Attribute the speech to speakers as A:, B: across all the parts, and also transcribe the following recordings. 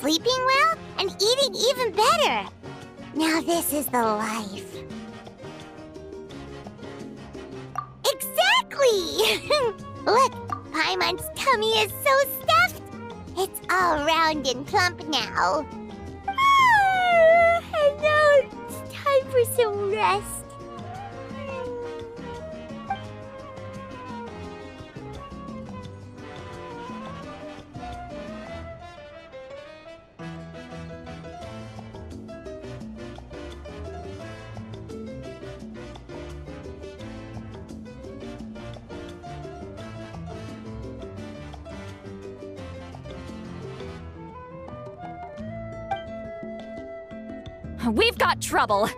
A: Sleeping well and eating even better. Now this is the life. Exactly! Look, Paimon's tummy is so stuffed. It's all round and plump now. And now it's time for some rest.
B: We've got trouble.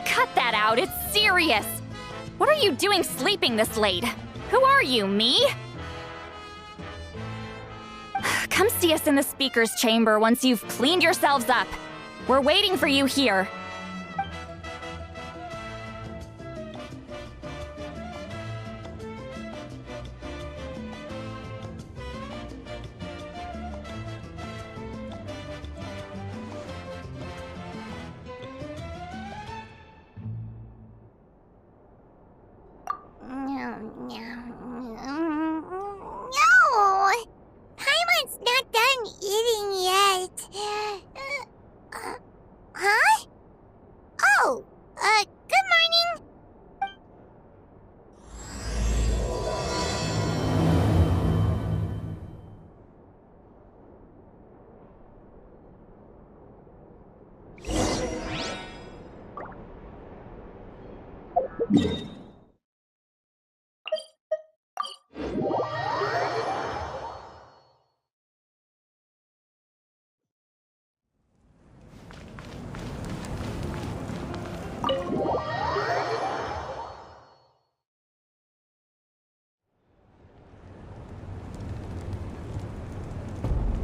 B: Cut that out, it's serious. What are you doing sleeping this late? Who are you, me? Come see us in the speaker's chamber once you've cleaned yourselves up. We're waiting for you here.
A: No! Paimon's not done eating yet. Huh? Oh, good morning.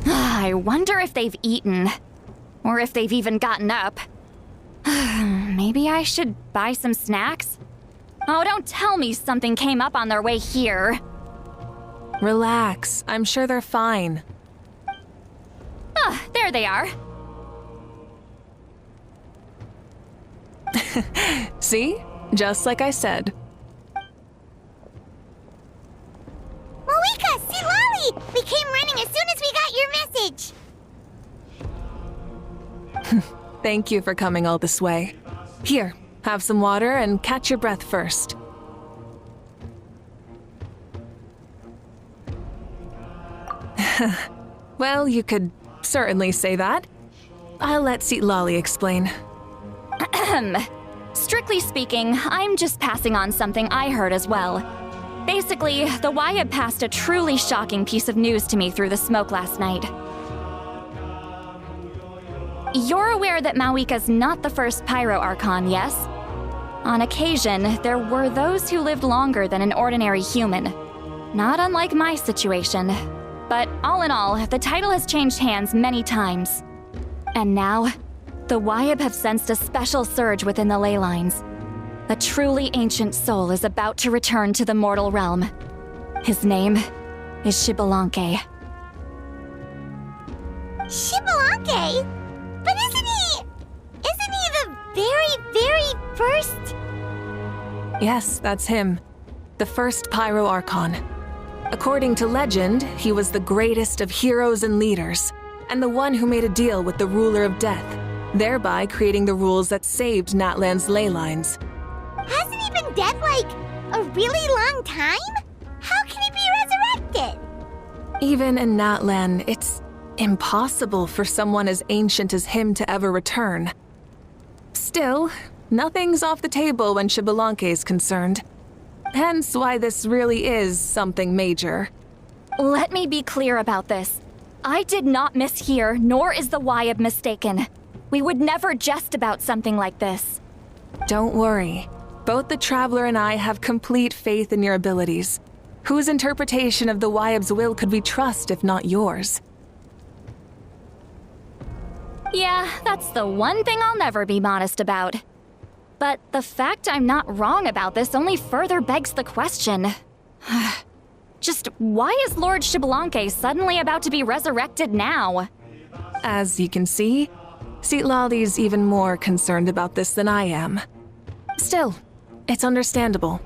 B: I wonder if they've eaten. Or if they've even gotten up. Maybe I should buy some snacks? Oh, don't tell me something came up on their way here.
C: Relax. I'm sure they're fine.
B: Ah, there they are.
C: See? Just like I said.
A: Mavuika, see Lolly! We came running as soon as we got your message.
C: Thank you for coming all this way. Here, have some water and catch your breath first. Well, you could certainly say that. I'll let Lolly explain.
B: Strictly speaking, I'm just passing on something I heard as well. Basically, the Wyatt passed a truly shocking piece of news to me through the smoke last night. You're aware that Mavuika's not the first Pyro Archon, yes? On occasion, there were those who lived longer than an ordinary human. Not unlike my situation. But all in all, the title has changed hands many times. And now, The Wyab have sensed a special surge within the ley lines. A truly ancient soul is about to return to the mortal realm. His name is Xbalanque.
A: Xbalanque? But isn't he the very, very first?
C: Yes, that's him. The first Pyro Archon. According to legend, he was the greatest of heroes and leaders, and the one who made a deal with the ruler of death, thereby creating the rules that saved Natlan's ley lines.
A: Hasn't he been dead like a really long time? How can he be resurrected?
C: Even in Natlan, it's impossible for someone as ancient as him to ever return. Still, nothing's off the table when Xbalanque is concerned. Hence why this really is something major.
B: Let me be clear about this. I did not mishear, nor is the Wyab mistaken. We would never jest about something like this.
C: Don't worry. Both the Traveler and I have complete faith in your abilities. Whose interpretation of the Wyab's will could we trust if not yours?
B: Yeah, that's the one thing I'll never be modest about. But the fact I'm not wrong about this only further begs the question. Just why is Lord Xbalanque suddenly about to be resurrected now?
C: As you can see, Citlali's even more concerned about this than I am. Still, it's understandable.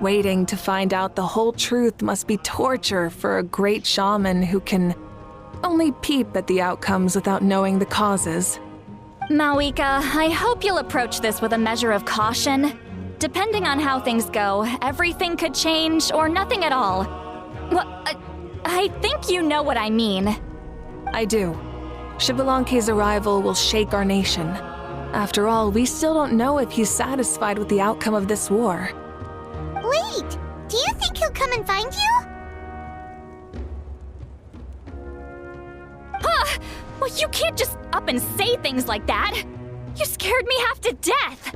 C: Waiting to find out the whole truth must be torture for a great shaman who can only peep at the outcomes without knowing the causes.
B: Mavuika, I hope you'll approach this with a measure of caution. Depending on how things go, everything could change or nothing at all. Well, I think you know what I mean.
C: I do. Xbalanque's arrival will shake our nation. After all, we still don't know if he's satisfied with the outcome of this war.
A: Wait, do you think he'll come and find you?
B: Well, you can't just up and say things like that. You scared me half to death.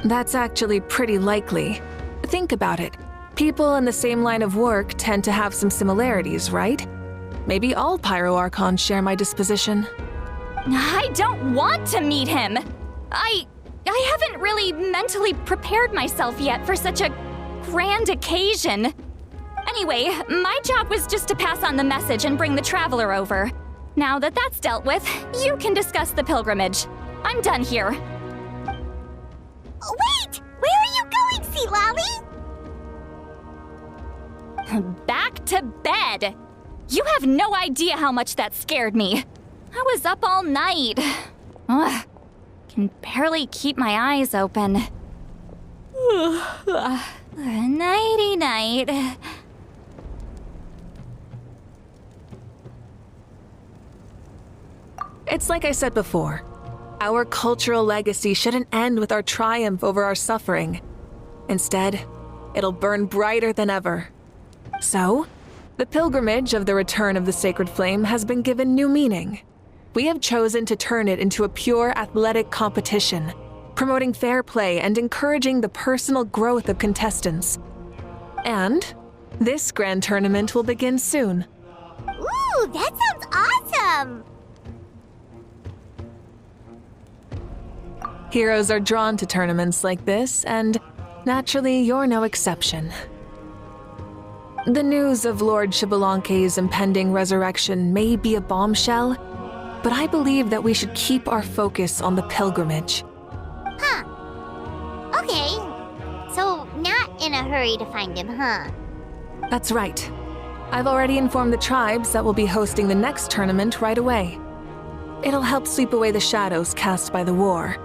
C: That's actually pretty likely. Think about it. People in the same line of work tend to have some similarities, right? Maybe all Pyro Archons share my disposition.
B: I don't want to meet him. I haven't really mentally prepared myself yet for such a grand occasion. Anyway, my job was just to pass on the message and bring the Traveler over. Now that that's dealt with, you can discuss the pilgrimage. I'm done here.
A: Wait! Where are you going, Citlali?
B: Back to bed! You have no idea how much that scared me. I was up all night. Ugh, can barely keep my eyes open. Nighty-night.
C: It's like I said before. Our cultural legacy shouldn't end with our triumph over our suffering. Instead, it'll burn brighter than ever. So, the pilgrimage of the return of the sacred flame has been given new meaning. We have chosen to turn it into a pure athletic competition, promoting fair play and encouraging the personal growth of contestants. And this grand tournament will begin soon.
A: Ooh, that sounds awesome!
C: Heroes are drawn to tournaments like this, and naturally, you're no exception. The news of Lord Xbalanque's impending resurrection may be a bombshell, but I believe that we should keep our focus on the pilgrimage.
A: Huh. Okay. So, not in a hurry to find him, huh?
C: That's right. I've already informed the tribes that we'll be hosting the next tournament right away. It'll help sweep away the shadows cast by the war.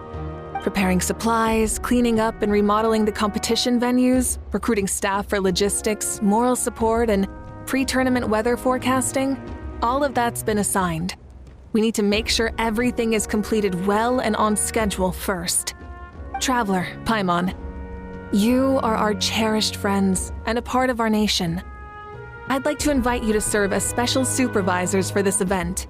C: Preparing supplies, cleaning up and remodeling the competition venues, recruiting staff for logistics, moral support, and pre-tournament weather forecasting, all of that's been assigned. We need to make sure everything is completed well and on schedule first. Traveler, Paimon, you are our cherished friends and a part of our nation. I'd like to invite you to serve as special supervisors for this event.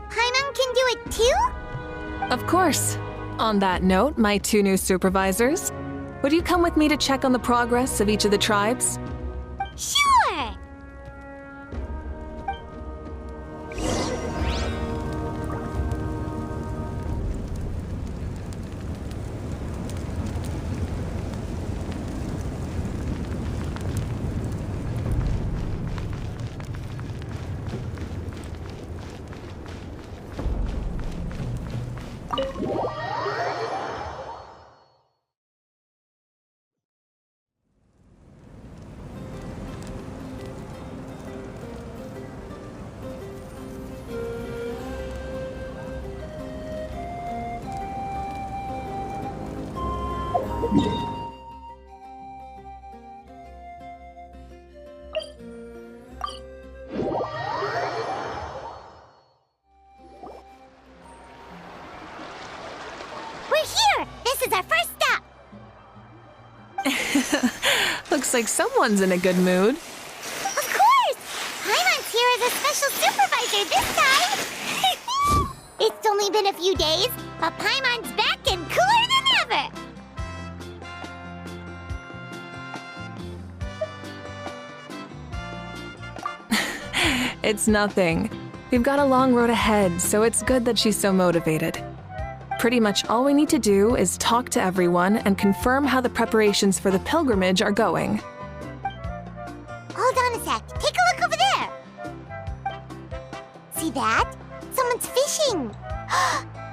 A: Paimon can do it too?
C: Of course. On that note, my 2 new supervisors, would you come with me to check on the progress of each of the tribes?
A: Sure!
C: Looks like someone's in a good mood.
A: Of course! Paimon's here as a special supervisor this time! It's only been a few days, but Paimon's back and cooler than ever!
C: It's nothing. We've got a long road ahead, so it's good that she's so motivated. Pretty much all we need to do is talk to everyone and confirm how the preparations for the pilgrimage are going.
A: Hold on a sec. Take a look over there. See that? Someone's fishing.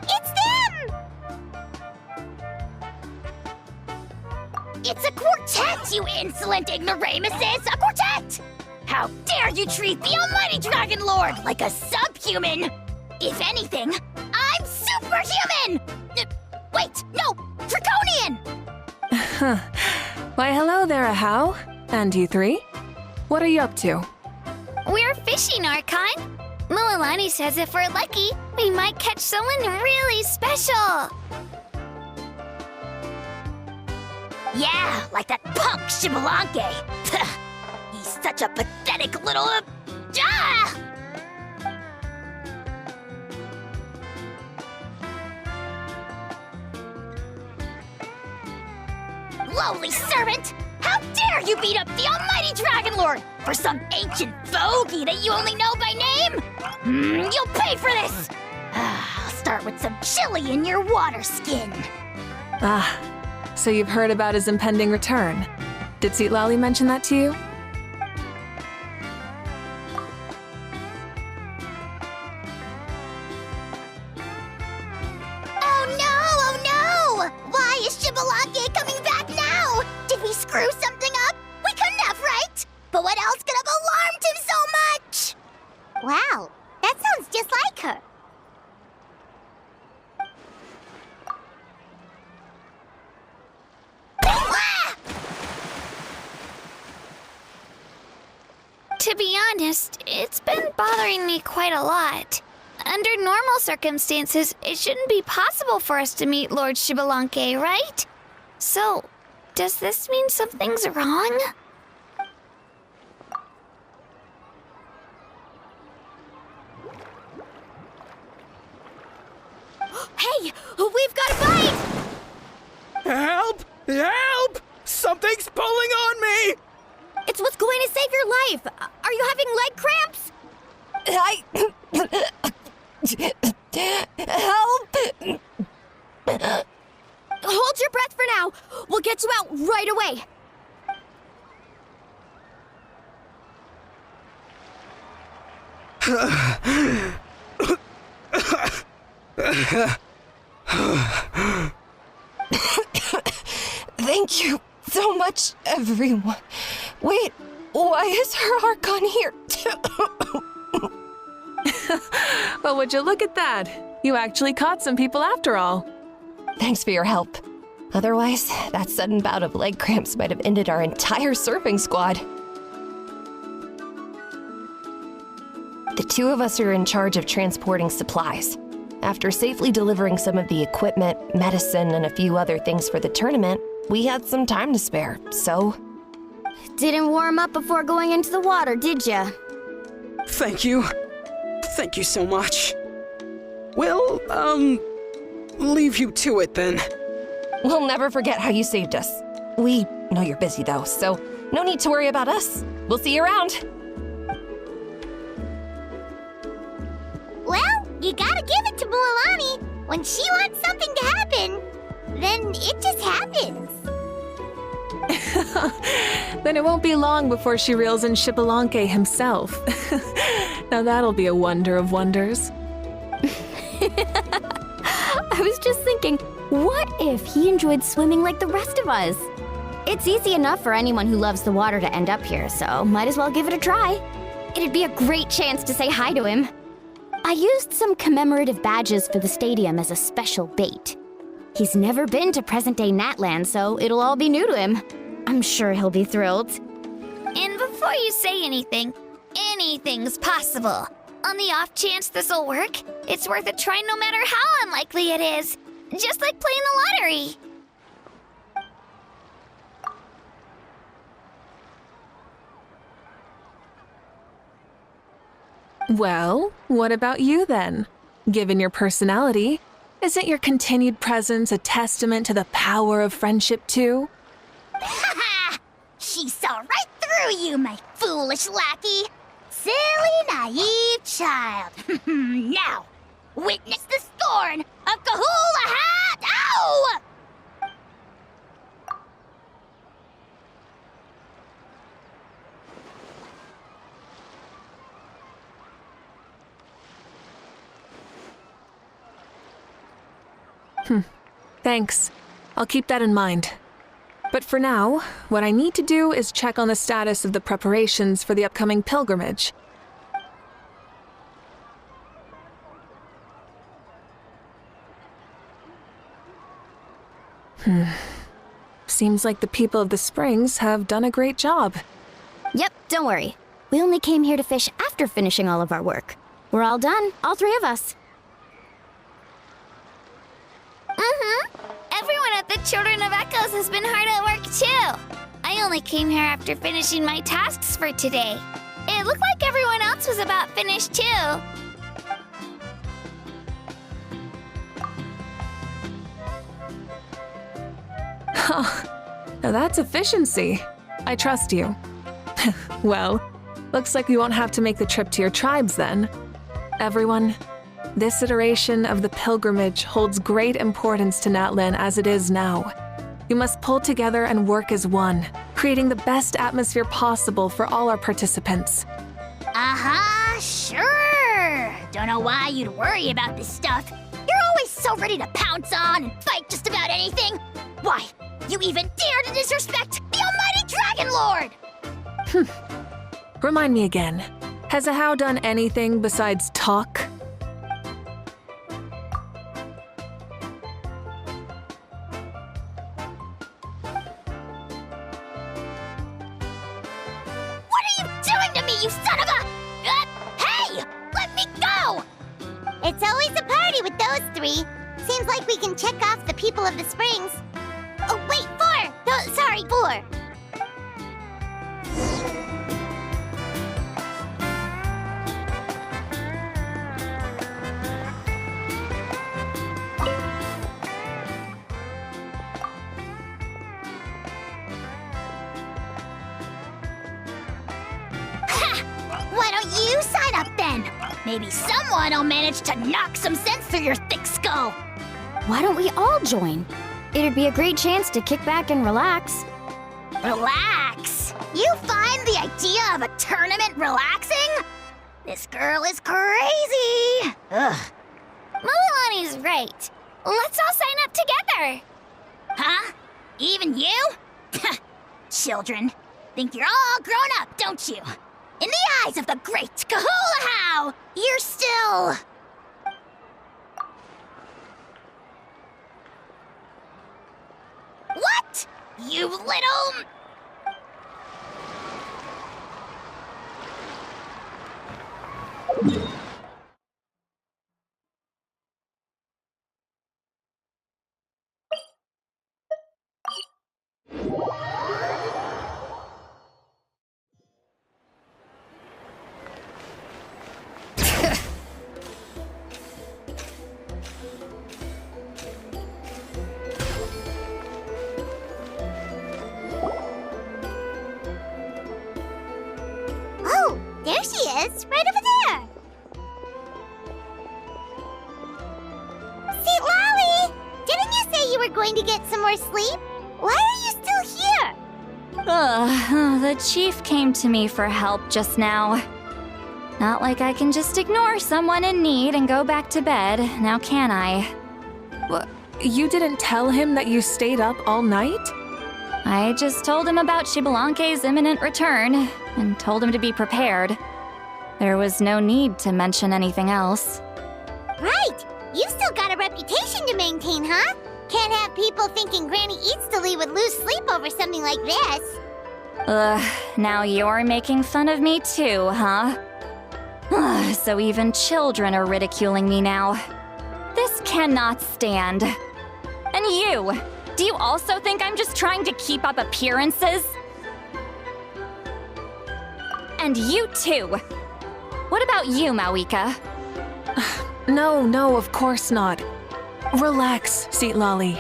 A: It's them!
D: It's a quartet, you insolent ignoramuses! A quartet! How dare you treat the almighty Dragon Lord like a subhuman! If anything, I'm superhuman! Wait, no! Draconian!
C: Why, hello there, Ahau. And you three? What are you up to?
D: We're fishing, Archon. Mualani says if we're lucky, we might catch someone really special. Yeah, like that punk Shibalanke. He's such a pathetic little... Lowly servant! How dare you beat up the almighty Dragon Lord for some ancient bogey that you only know by name? You'll pay for this! I'll start with some chili in your water skin.
C: Ah, so you've heard about his impending return. Did Lali mention that to you?
A: Oh no! Why is Shibalanke coming back now? Did we screw something up? We couldn't have, right? But what else could have alarmed him so much? Wow, that sounds just like her.
D: To be honest, it's been bothering me quite a lot. Under normal circumstances, it shouldn't be possible for us to meet Lord Shibalanke, right? So, does this mean something's wrong?
A: Hey, we've got a bite!
E: Help! Help! Something's pulling on me!
A: It's what's going to save your life. Are you having leg cramps?
F: Help!
A: Hold your breath for now. We'll get you out right away.
F: Thank you so much, everyone. Wait, why is her Archon here?
C: Well, would you look at that? You actually caught some people after all.
F: Thanks for your help. Otherwise, that sudden bout of leg cramps might have ended our entire surfing squad. The two of us are in charge of transporting supplies. After safely delivering some of the equipment, medicine, and a few other things for the tournament, we had some time to spare, so...
A: Didn't warm up before going into the water, did ya?
E: Thank you. Thank you so much. Well, leave you to it then.
F: We'll never forget how you saved us. We know you're busy though, so no need to worry about us. We'll see you around.
A: Well, you gotta give it to Mualani. When she wants something to happen, then it just happens.
C: Then it won't be long before she reels in Shibalanke himself. Now that'll be a wonder of wonders.
G: I was just thinking, what if he enjoyed swimming like the rest of us? It's easy enough for anyone who loves the water to end up here, so might as well give it a try. It'd be a great chance to say hi to him. I used some commemorative badges for the stadium as a special bait. He's never been to present-day Natland, so it'll all be new to him. I'm sure he'll be thrilled.
D: And before you say anything, anything's possible. On the off chance this'll work, it's worth a try no matter how unlikely it is. Just like playing the lottery.
C: Well, what about you then? Given your personality, isn't your continued presence a testament to the power of friendship too?
D: Ha! She saw right through you, my foolish lackey. Silly, naive child. Now, witness the scorn of Kahula Hat! Ow!
C: Thanks. I'll keep that in mind. But for now, what I need to do is check on the status of the preparations for the upcoming pilgrimage. Seems like the people of the Springs have done a great job.
G: Yep, don't worry. We only came here to fish after finishing all of our work. We're all done, all three of us.
H: Everyone at the Children of Echoes has been hard at work too. I only came here after finishing my tasks for today. It looked like everyone else was about finished too.
C: Now that's efficiency. I trust you. Well, looks like we won't have to make the trip to your tribes then. Everyone, this iteration of the pilgrimage holds great importance to Natlin as it is now. We must pull together and work as one, creating the best atmosphere possible for all our participants.
D: Sure. Don't know why you'd worry about this stuff. You're always so ready to pounce on and fight just about anything. Why, you even dare to disrespect the almighty Dragon Lord!
C: Remind me again, has Ahau done anything besides talk?
D: What are you doing to me, you son of a... hey! Let me go!
A: It's always a party with those three. Seems like we can check off the people of the Springs. Oh, wait, 4! No, sorry, 4.
D: Why don't you sign up then? Maybe someone will manage to knock some sense through your thick skull.
G: Why don't we all join? It'd be a great chance to kick back and relax.
D: Relax? You find the idea of a tournament relaxing? This girl is crazy. Ugh.
H: Mulilani's right. Let's all sign up together.
D: Huh? Even you? Children, think you're all grown up, don't you? In the eyes of the great Kahula, you're still... What? You little...
A: Oh, there she is, right over there. See, Lolly, didn't you say you were going to get some more sleep? Why are you still here?
B: The chief came to me for help just now. Not like I can just ignore someone in need and go back to bed, now can I?
C: What? You didn't tell him that you stayed up all night?
B: I just told him about Xbalanque's imminent return, and told him to be prepared. There was no need to mention anything else.
A: Right, you've still got a reputation to maintain, huh? Can't have people thinking Granny Eatsterly would lose sleep over something like this.
B: Now you're making fun of me too, huh? So even children are ridiculing me now. This cannot stand. And you! Do you also think I'm just trying to keep up appearances? And you too! What about you, Mavuika?
C: No, of course not. Relax, Seat Lolly.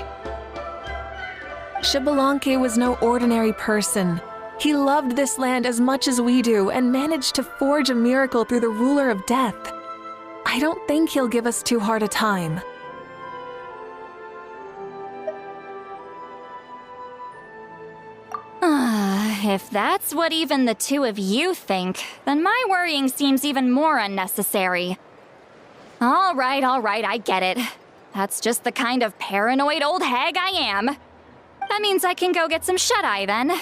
C: Xbalanque was no ordinary person. He loved this land as much as we do and managed to forge a miracle through the ruler of death. I don't think he'll give us too hard a time.
B: If that's what even the two of you think, then my worrying seems even more unnecessary. All right, I get it. That's just the kind of paranoid old hag I am. That means I can go get some shut-eye then.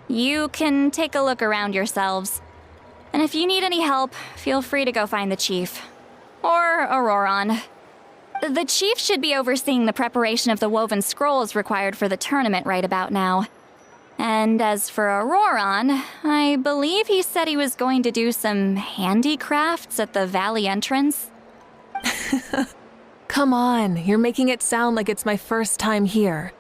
B: You can take a look around yourselves. And if you need any help, feel free to go find the chief. Or Auroron. The chief should be overseeing the preparation of the woven scrolls required for the tournament right about now. And as for Auroron, I believe he said he was going to do some handicrafts at the valley entrance.
C: Come on, you're making it sound like it's my first time here.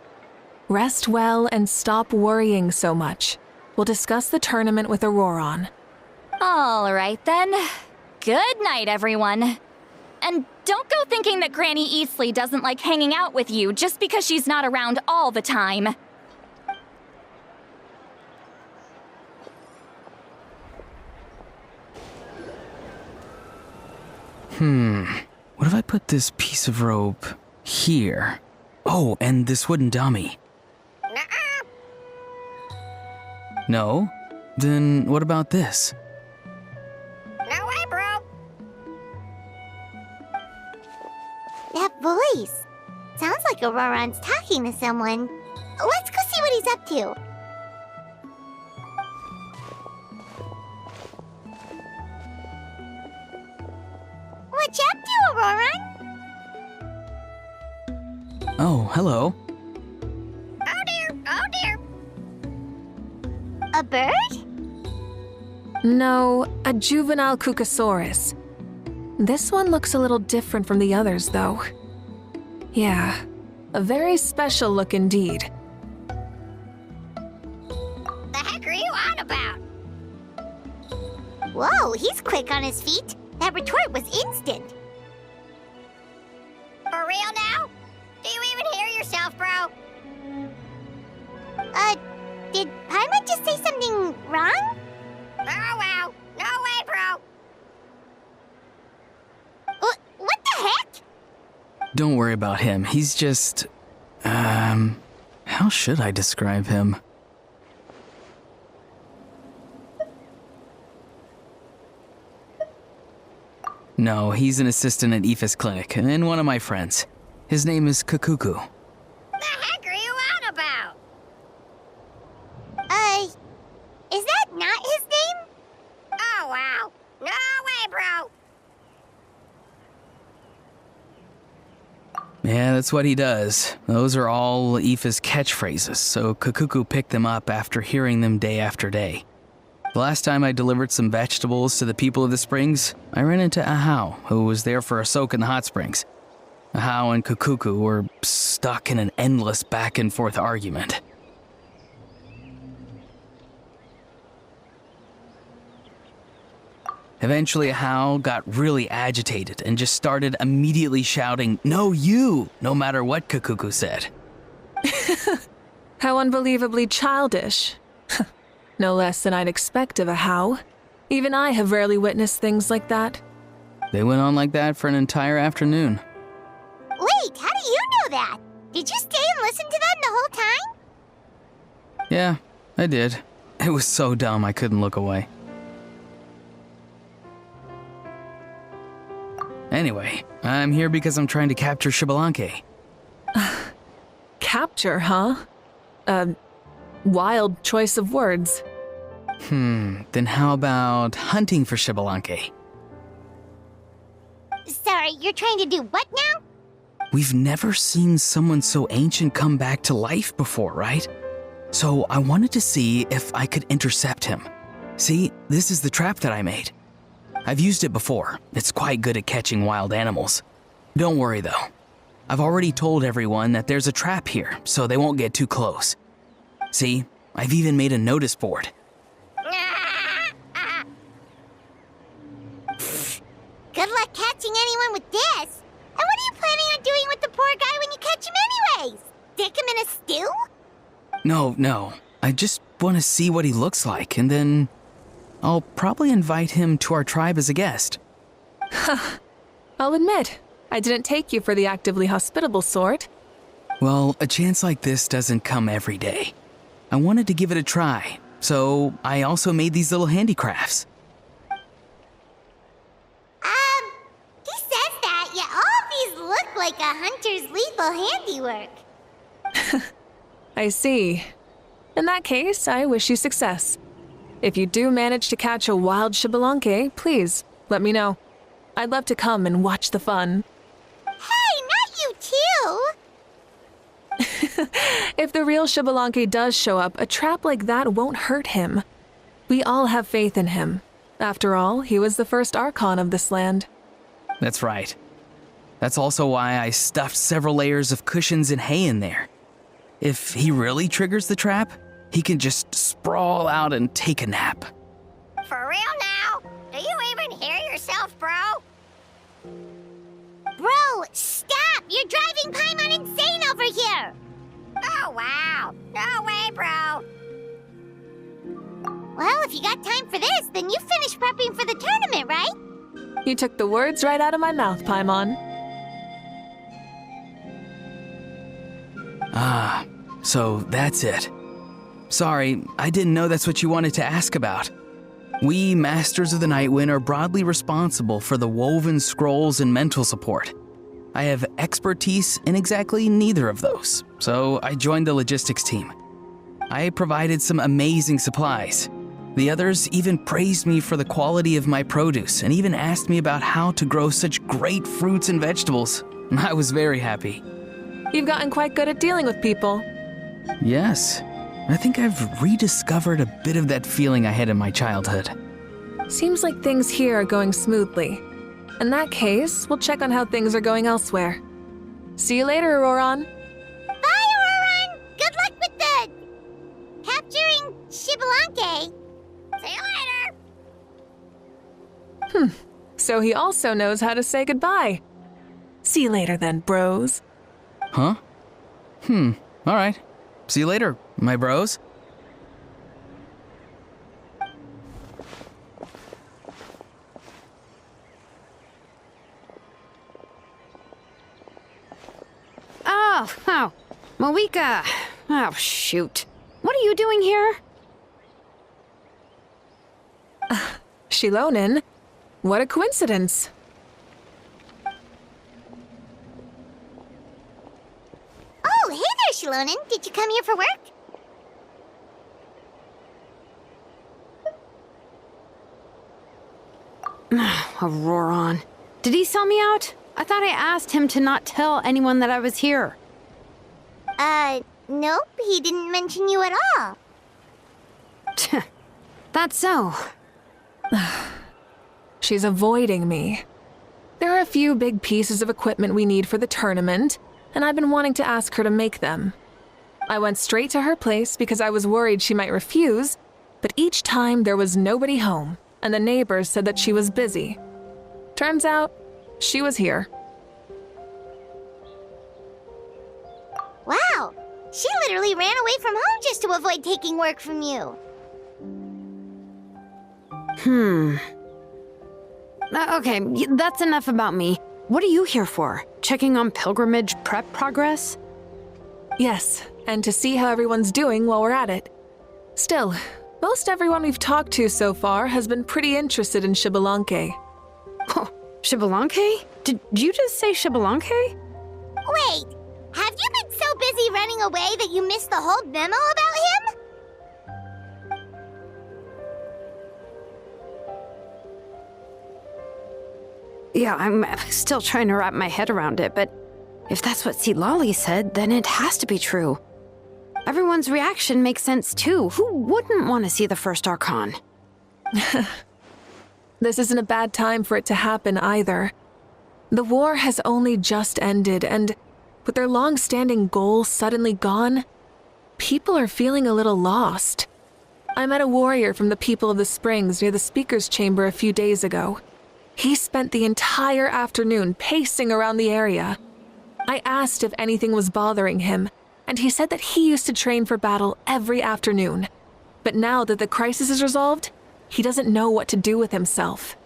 C: Rest well and stop worrying so much. We'll discuss the tournament with Auroron.
B: All right then. Good night, everyone. And don't go thinking that Granny Eastley doesn't like hanging out with you just because she's not around all the time.
E: What if I put this piece of rope here? Oh, and this wooden dummy. No? Then what about this?
H: No way, bro.
A: That voice. Sounds like Auroron's talking to someone. Let's go see what he's up to. What you up to, Auroron?
E: Oh, hello.
H: Oh dear.
A: A bird?
C: No, a juvenile Cucasaurus. This one looks a little different from the others, though. Yeah, a very special look indeed.
H: The heck are you on about?
A: Whoa, he's quick on his feet. That retort was instant.
H: For real now? Do you even hear yourself, bro?
A: Did Paimon just say something wrong?
H: Oh wow. No way, bro.
A: What the heck?
E: Don't worry about him. He's just... how should I describe him? No, he's an assistant at Aoife's clinic, and one of my friends. His name is Kakuku.
H: The heck are you on about?
A: Is that not his name?
H: Oh wow. No way, bro.
E: Yeah, that's what he does. Those are all Aoife's catchphrases, so Kakuku picked them up after hearing them day after day. The last time I delivered some vegetables to the people of the springs, I ran into Ahau, who was there for a soak in the hot springs. Ahau and Kakuku were stuck in an endless back-and-forth argument. Eventually, Ahau got really agitated and just started immediately shouting, "No, you!" no matter what Kakuku said.
C: How unbelievably childish. No less than I'd expect of Ahau. Even I have rarely witnessed things like that.
E: They went on like that for an entire afternoon.
A: Wait, how do you know that? Did you stay and listen to them the whole time?
E: Yeah, I did. It was so dumb I couldn't look away. Anyway, I'm here because I'm trying to capture Xbalanque.
C: Capture, huh? Wild choice of words.
E: Then how about hunting for Xbalanque?
A: Sorry, you're trying to do what now?
E: We've never seen someone so ancient come back to life before, right? So I wanted to see if I could intercept him. See, this is the trap that I made. I've used it before. It's quite good at catching wild animals. Don't worry though. I've already told everyone that there's a trap here, so they won't get too close. See, I've even made a notice board.
A: Good luck catching anyone with this. And what are you planning on doing with the poor guy when you catch him anyways? Stick him in a stew?
E: No. I just want to see what he looks like, and then I'll probably invite him to our tribe as a guest.
C: I'll admit, I didn't take you for the actively hospitable sort.
E: Well, a chance like this doesn't come every day. I wanted to give it a try, so I also made these little handicrafts.
A: He says that, yet all of these look like a hunter's lethal handiwork.
C: I see. In that case, I wish you success. If you do manage to catch a wild Xbalanque, please, let me know. I'd love to come and watch the fun.
A: Hey, not you too!
C: If the real Xbalanque does show up, a trap like that won't hurt him. We all have faith in him. After all, he was the first Archon of this land.
E: That's right. That's also why I stuffed several layers of cushions and hay in there. If he really triggers the trap, he can just sprawl out and take a nap.
A: For real now? Do you even hear yourself, bro? Bro, stop! You're driving Paimon insane over here! Oh, wow. No way, bro. Well, if you got time for this, then you finished prepping for the tournament, right?
C: You took the words right out of my mouth, Paimon.
E: Ah, so that's it. Sorry, I didn't know that's what you wanted to ask about. We, Masters of the Nightwind, are broadly responsible for the woven scrolls and mental support. I have expertise in exactly neither of those, so I joined the logistics team. I provided some amazing supplies. The others even praised me for the quality of my produce and even asked me about how to grow such great fruits and vegetables. I was very happy.
C: You've gotten quite good at dealing with people.
E: Yes, I think I've rediscovered a bit of that feeling I had in my childhood.
C: Seems like things here are going smoothly. In that case, we'll check on how things are going elsewhere. See you later, Auroron.
A: Bye, Auroron! Good luck with the... capturing Xbalanque. See you later!
C: So he also knows how to say goodbye. See you later then, bros.
E: Huh? Alright. See you later, my bros.
G: Oh, Mavuika. Oh, shoot. What are you doing here?
C: Shilonin? What a coincidence.
A: Oh, hey there, Shilonin. Did you come here for work?
G: Auroron. Did he sell me out? I thought I asked him to not tell anyone that I was here.
A: Nope, he didn't mention you at all.
G: That's so.
C: She's avoiding me. There are a few big pieces of equipment we need for the tournament, and I've been wanting to ask her to make them. I went straight to her place because I was worried she might refuse, but each time there was nobody home, and the neighbors said that she was busy. Turns out, she was here.
A: Wow, she literally ran away from home just to avoid taking work from you.
G: Okay, that's enough about me. What are you here for? Checking on pilgrimage prep progress?
C: Yes, and to see how everyone's doing while we're at it. Still, most everyone we've talked to so far has been pretty interested in Xbalanque.
G: Oh, Xbalanque? Did you just say Xbalanque?
A: Wait, have you been so busy running away that you missed the whole memo about him?
G: Yeah, I'm still trying to wrap my head around it, but if that's what Lolly said, then it has to be true. Everyone's reaction makes sense too. Who wouldn't want to see the first Archon?
C: This isn't a bad time for it to happen either. The war has only just ended, and with their long-standing goal suddenly gone, people are feeling a little lost. I met a warrior from the People of the Springs near the Speaker's Chamber a few days ago. He spent the entire afternoon pacing around the area. I asked if anything was bothering him, and he said that he used to train for battle every afternoon. But now that the crisis is resolved, he doesn't know what to do with himself.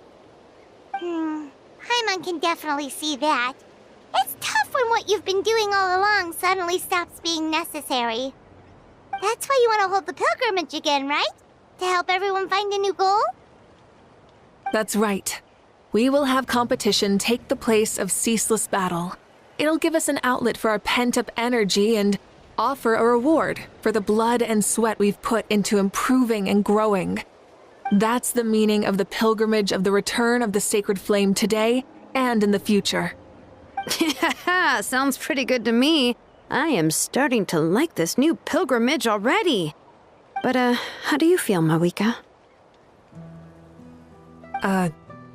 A: Paimon can definitely see that. It's tough when what you've been doing all along suddenly stops being necessary. That's why you want to hold the pilgrimage again, right? To help everyone find a new goal?
C: That's right. We will have competition take the place of ceaseless battle. It'll give us an outlet for our pent-up energy and offer a reward for the blood and sweat we've put into improving and growing. That's the meaning of the pilgrimage of the return of the sacred flame today and in the future.
I: Yeah, sounds pretty good to me. I am starting to like this new pilgrimage already. But, how do you feel, Mavuika?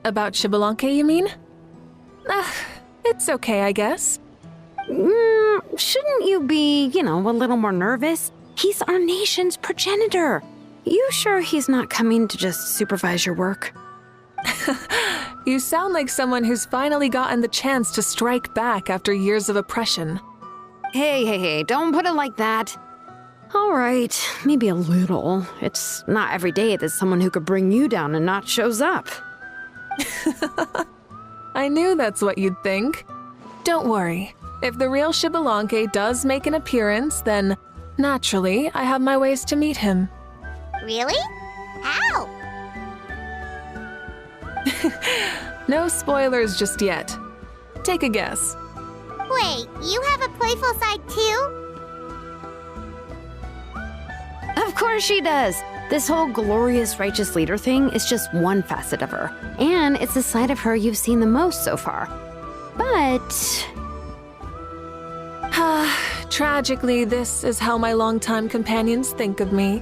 C: About Xbalanque, you mean? It's okay, I guess.
I: Shouldn't you be, a little more nervous? He's our nation's progenitor. You sure he's not coming to just supervise your work?
C: You sound like someone who's finally gotten the chance to strike back after years of oppression.
I: Hey, don't put it like that. All right, maybe a little. It's not every day that someone who could bring you down and not shows up.
C: I knew that's what you'd think. Don't worry. If the real Xbalanque does make an appearance, then naturally I have my ways to meet him.
A: Really? How?
C: No spoilers just yet. Take a guess.
A: Wait, you have a playful side too?
I: Of course she does. This whole glorious righteous leader thing is just one facet of her. And it's the side of her you've seen the most so far. But...
C: Tragically, this is how my longtime companions think of me.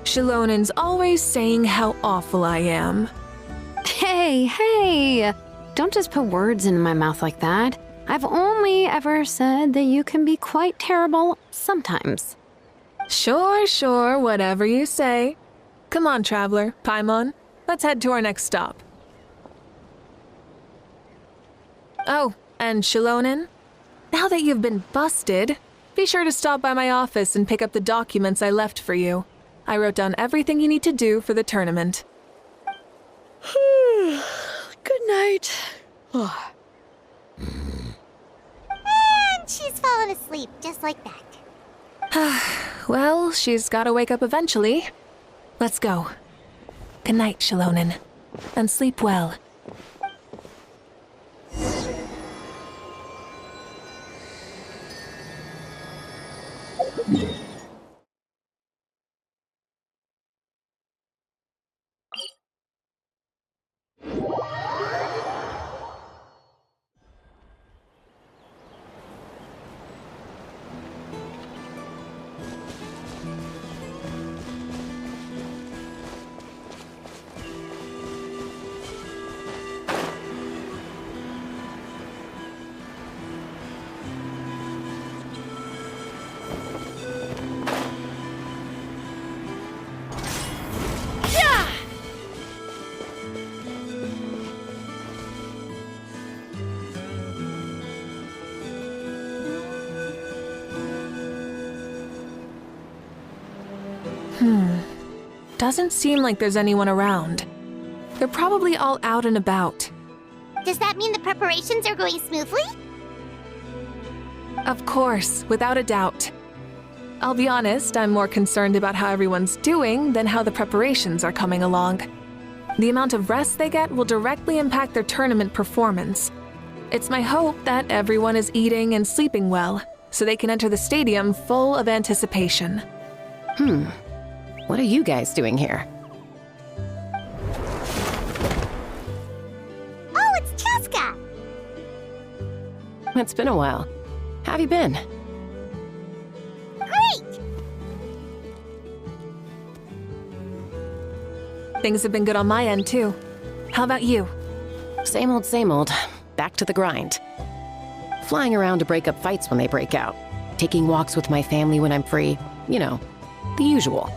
C: Shilonin's always saying how awful I am.
I: Hey! Don't just put words in my mouth like that. I've only ever said that you can be quite terrible sometimes.
C: Sure, whatever you say. Come on, traveler, Paimon. Let's head to our next stop. Oh, and Shilonin, now that you've been busted, be sure to stop by my office and pick up the documents I left for you. I wrote down everything you need to do for the tournament.
I: Good night.
A: And she's fallen asleep just like that.
C: Well, she's gotta wake up eventually. Let's go. Good night, Shilonin. And sleep well. Doesn't seem like there's anyone around. They're probably all out and about.
A: Does that mean the preparations are going smoothly?
C: Of course, without a doubt. I'll be honest, I'm more concerned about how everyone's doing than how the preparations are coming along. The amount of rest they get will directly impact their tournament performance. It's my hope that everyone is eating and sleeping well, so they can enter the stadium full of anticipation.
J: What are you guys doing here?
A: Oh, it's Cheska!
J: It's been a while. How have you been?
A: Great!
C: Things have been good on my end, too. How about you?
J: Same old. Back to the grind. Flying around to break up fights when they break out. Taking walks with my family when I'm free. You know, the usual.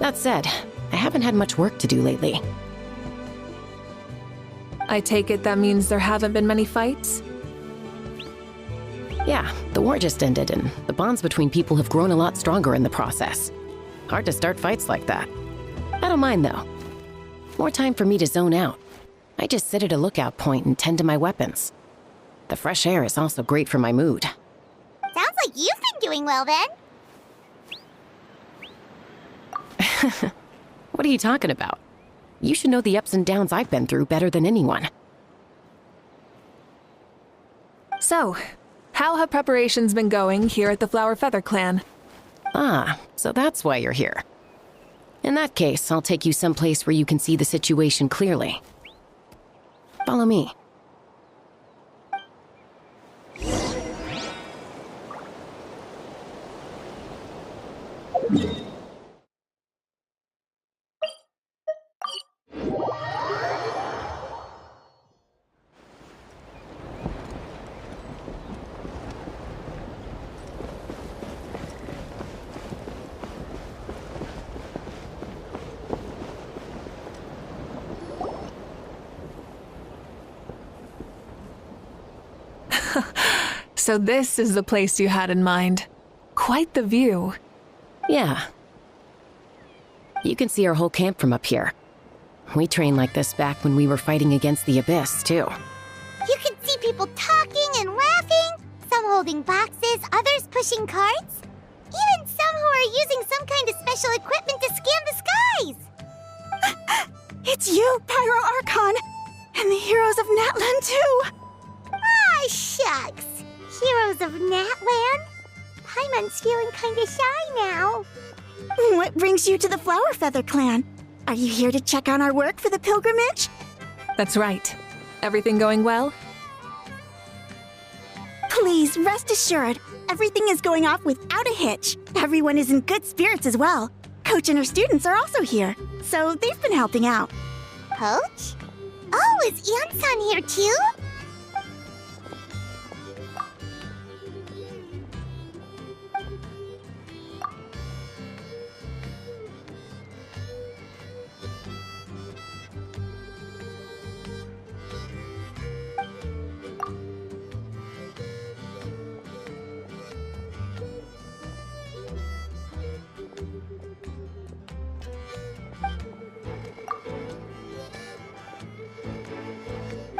J: That said, I haven't had much work to do lately.
C: I take it that means there haven't been many fights?
J: Yeah, the war just ended, and the bonds between people have grown a lot stronger in the process. Hard to start fights like that. I don't mind, though. More time for me to zone out. I just sit at a lookout point and tend to my weapons. The fresh air is also great for my mood.
A: Sounds like you've been doing well then.
J: What are you talking about? You should know the ups and downs I've been through better than anyone.
C: So, how have preparations been going here at the Flower Feather Clan?
J: Ah, so that's why you're here. In that case, I'll take you someplace where you can see the situation clearly. Follow me.
C: So this is the place you had in mind. Quite the view.
J: Yeah. You can see our whole camp from up here. We trained like this back when we were fighting against the Abyss, too.
A: You can see people talking and laughing, some holding boxes, others pushing carts. Even some who are using some kind of special equipment to scan the skies.
K: It's you, Pyro Archon, and the heroes of Natlan too.
A: Ah, shucks. Heroes of Natlan? Paimon's feeling kinda shy now.
K: What brings you to the Flower Feather Clan? Are you here to check on our work for the pilgrimage?
C: That's right. Everything going well?
K: Please, rest assured, everything is going off without a hitch. Everyone is in good spirits as well. Coach and her students are also here, so they've been helping out.
A: Coach? Oh, is Ian-san here too?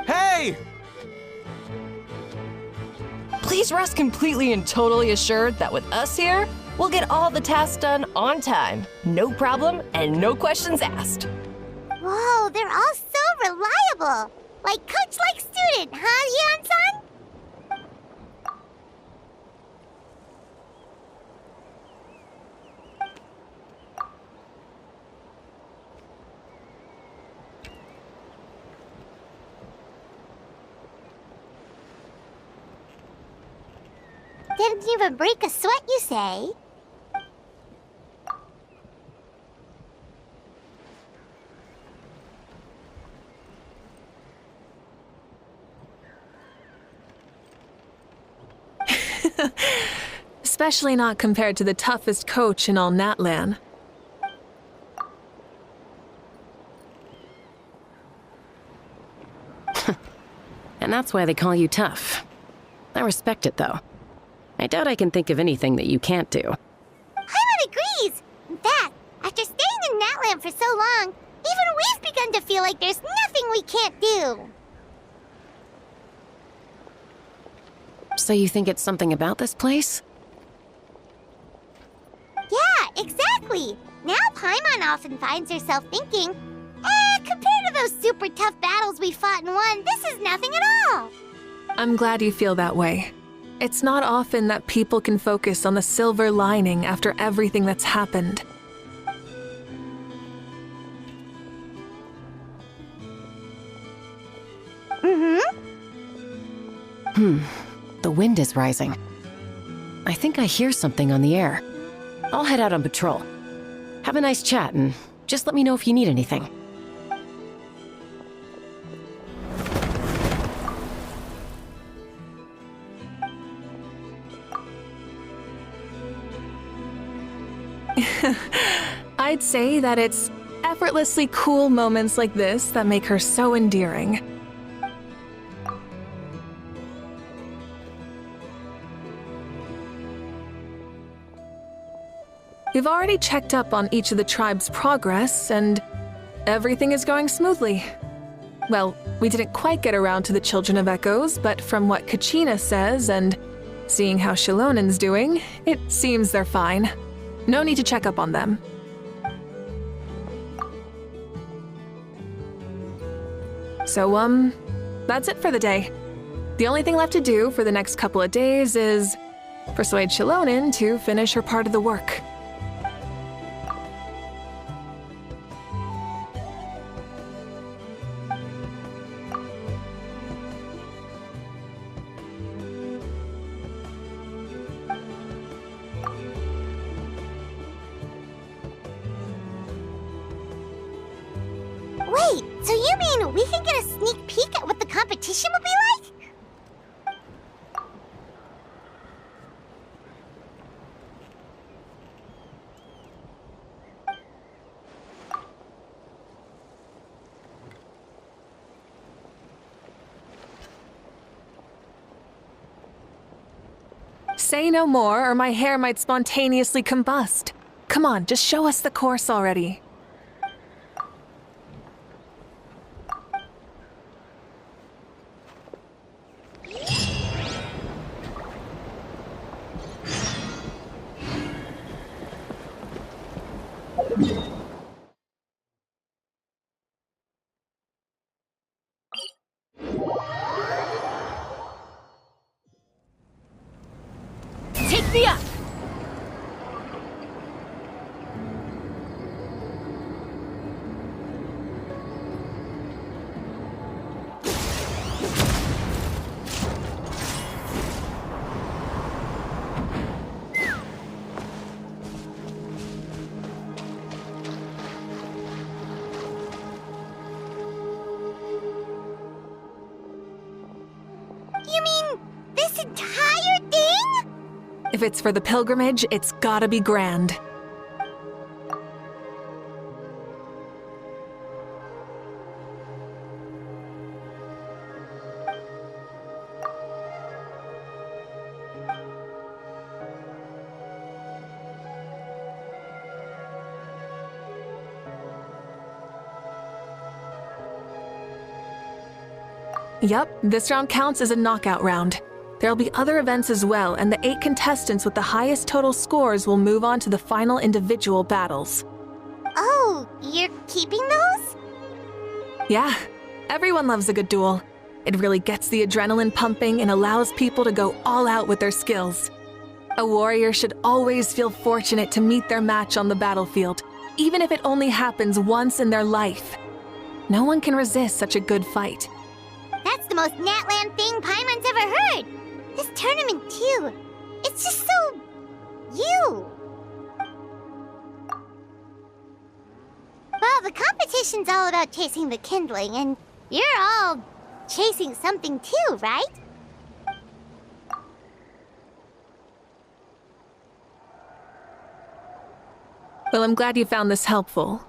L: Hey!
M: Please rest completely and totally assured that with us here, we'll get all the tasks done on time. No problem and no questions asked.
A: Whoa, they're all so reliable. Like coach, like student, huh, Ian-san? Didn't even break a sweat, you say?
C: Especially not compared to the toughest coach in all Natlan.
J: And that's why they call you tough. I respect it, though. I doubt I can think of anything that you can't do.
A: Paimon agrees! In fact, after staying in Natlan for so long, even we've begun to feel like there's nothing we can't do.
J: So you think it's something about this place?
A: Yeah, exactly! Now Paimon often finds herself thinking, compared to those super tough battles we fought and won, this is nothing at all!
C: I'm glad you feel that way. It's not often that people can focus on the silver lining after everything that's happened.
J: The wind is rising. I think I hear something on the air. I'll head out on patrol. Have a nice chat and just let me know if you need anything.
C: I'd say that it's effortlessly cool moments like this that make her so endearing. We've already checked up on each of the tribe's progress, and everything is going smoothly. Well, we didn't quite get around to the Children of Echoes, but from what Kachina says and seeing how Shilonen's doing, it seems they're fine. No need to check up on them. So, that's it for the day. The only thing left to do for the next couple of days is persuade Shilonen to finish her part of the work.
A: Wait, so you mean we can get a sneak peek at what the competition will be like?
C: Say no more, or my hair might spontaneously combust. Come on, just show us the course already.
M: Take me up!
A: You mean this entire thing?
C: If it's for the pilgrimage, it's gotta be grand. Yup, this round counts as a knockout round. There'll be other events as well, and the 8 contestants with the highest total scores will move on to the final individual battles.
A: Oh, you're keeping those?
C: Yeah, everyone loves a good duel. It really gets the adrenaline pumping and allows people to go all out with their skills. A warrior should always feel fortunate to meet their match on the battlefield, even if it only happens once in their life. No one can resist such a good fight.
A: That's the most Natland thing Paimon's ever heard. This tournament, too. It's just so... you. Well, the competition's all about chasing the kindling, and you're all chasing something too, right?
C: Well, I'm glad you found this helpful.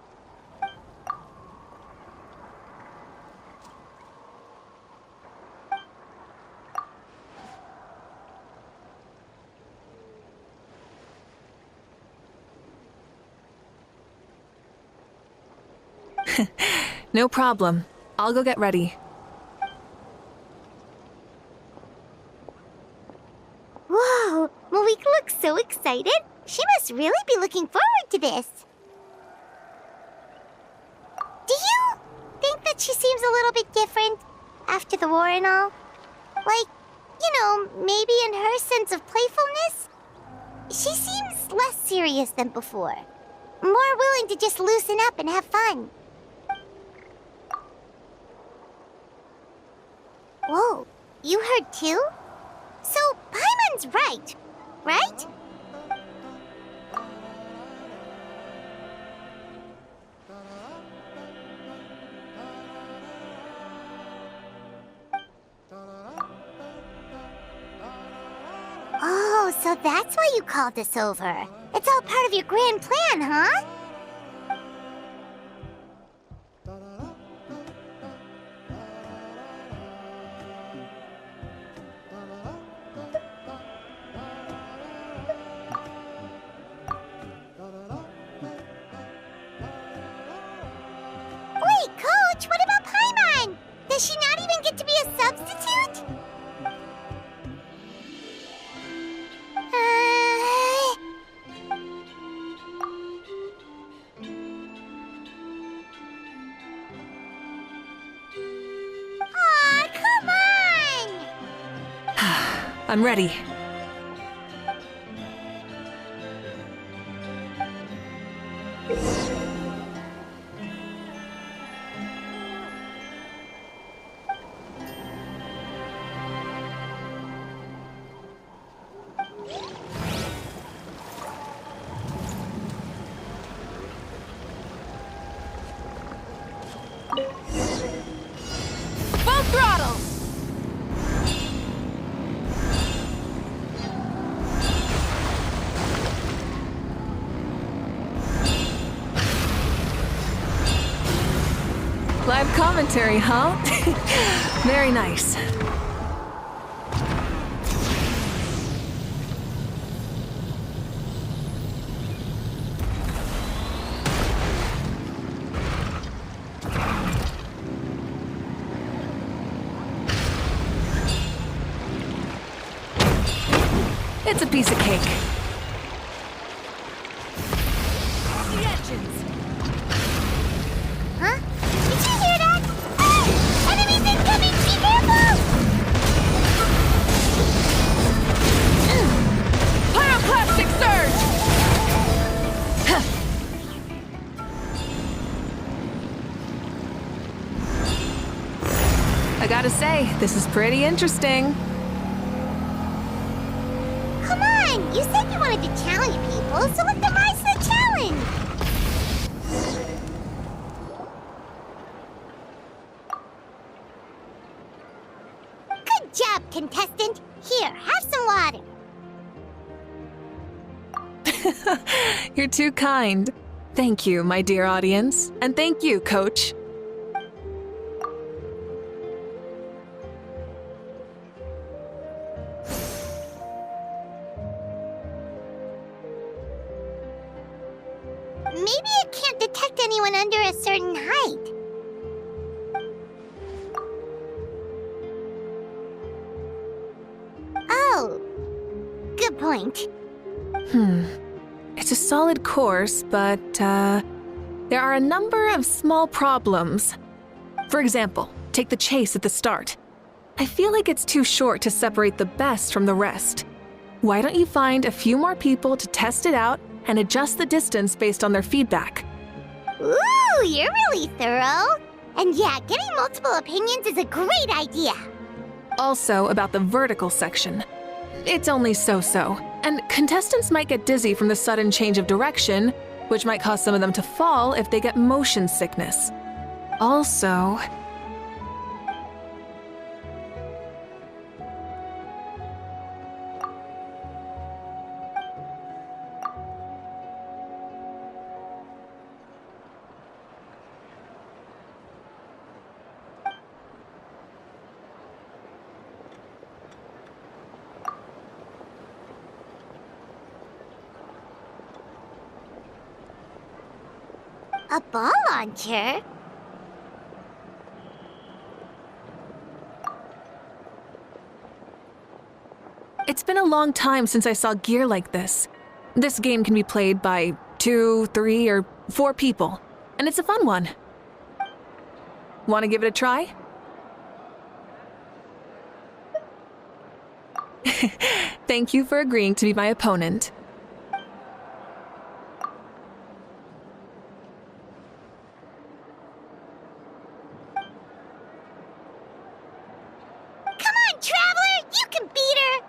C: No problem. I'll go get ready.
A: Whoa, Mavuika looks so excited. She must really be looking forward to this. Do you think that she seems a little bit different after the war and all? Like, you know, maybe in her sense of playfulness? She seems less serious than before. More willing to just loosen up and have fun. Whoa, you heard too? So, Paimon's right, right? Oh, so that's why you called us over. It's all part of your grand plan, huh?
C: I'm ready.
M: Full throttle!
C: Live commentary, huh? Very nice. It's a piece of cake.
M: The engines!
A: Huh? Did you hear that? Oh! Enemies incoming! Be careful!
M: Pyroclastic surge!
C: I gotta say, this is pretty interesting.
A: Come on! You said you wanted to challenge people, so let's devise the challenge! Good job, contestant! Here, have some water.
C: You're too kind. Thank you, my dear audience. And thank you, Coach.
A: Maybe it can't detect anyone under a certain height. Oh, good point.
C: It's a solid course, but, there are a number of small problems. For example, take the chase at the start. I feel like it's too short to separate the best from the rest. Why don't you find a few more people to test it out and adjust the distance based on their feedback?
A: Ooh, you're really thorough. And yeah, getting multiple opinions is a great idea.
C: Also, about the vertical section. It's only so-so, and contestants might get dizzy from the sudden change of direction, which might cause some of them to fall if they get motion sickness. Also,
A: A ball launcher?
C: it's been a long time since I saw gear like this. This game can be played by 2, 3, or 4 people, and it's a fun one. Want to give it a try? Thank you for agreeing to be my opponent.
A: Come on, Traveler! You can beat her!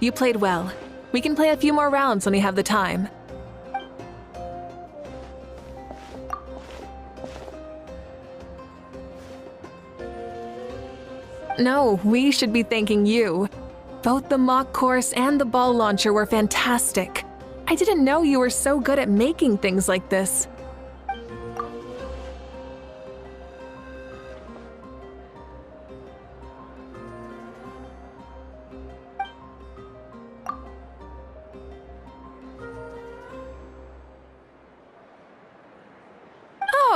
C: You played well. We can play a few more rounds when we have the time. No, we should be thanking you. Both the mock course and the ball launcher were fantastic. I didn't know you were so good at making things like this.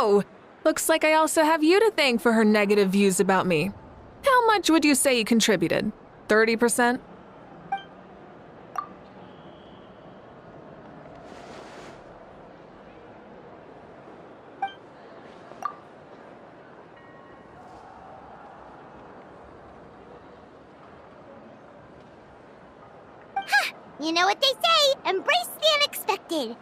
C: Oh, looks like I also have you to thank for her negative views about me. How much would you say you contributed? 30%?
A: You know what they say, embrace the unexpected.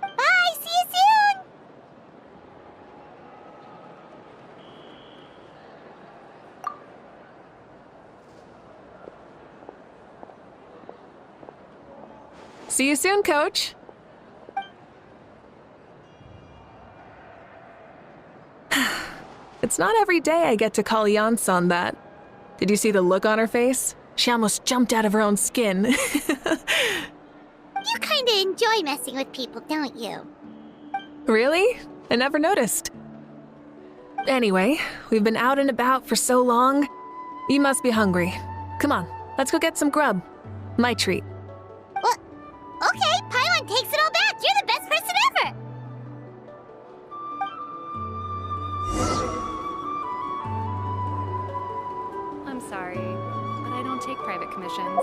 A: Bye, see you soon!
C: See you soon, Coach. It's not every day I get to call Yansan that. Did you see the look on her face? She almost jumped out of her own skin.
A: You kinda enjoy messing with people, don't you?
C: Really? I never noticed. Anyway, we've been out and about for so long. You must be hungry. Come on, let's go get some grub. My treat.
A: Well, okay, Paimon takes it all back. You're the best person ever.
B: I'm sorry, but I don't take private commissions.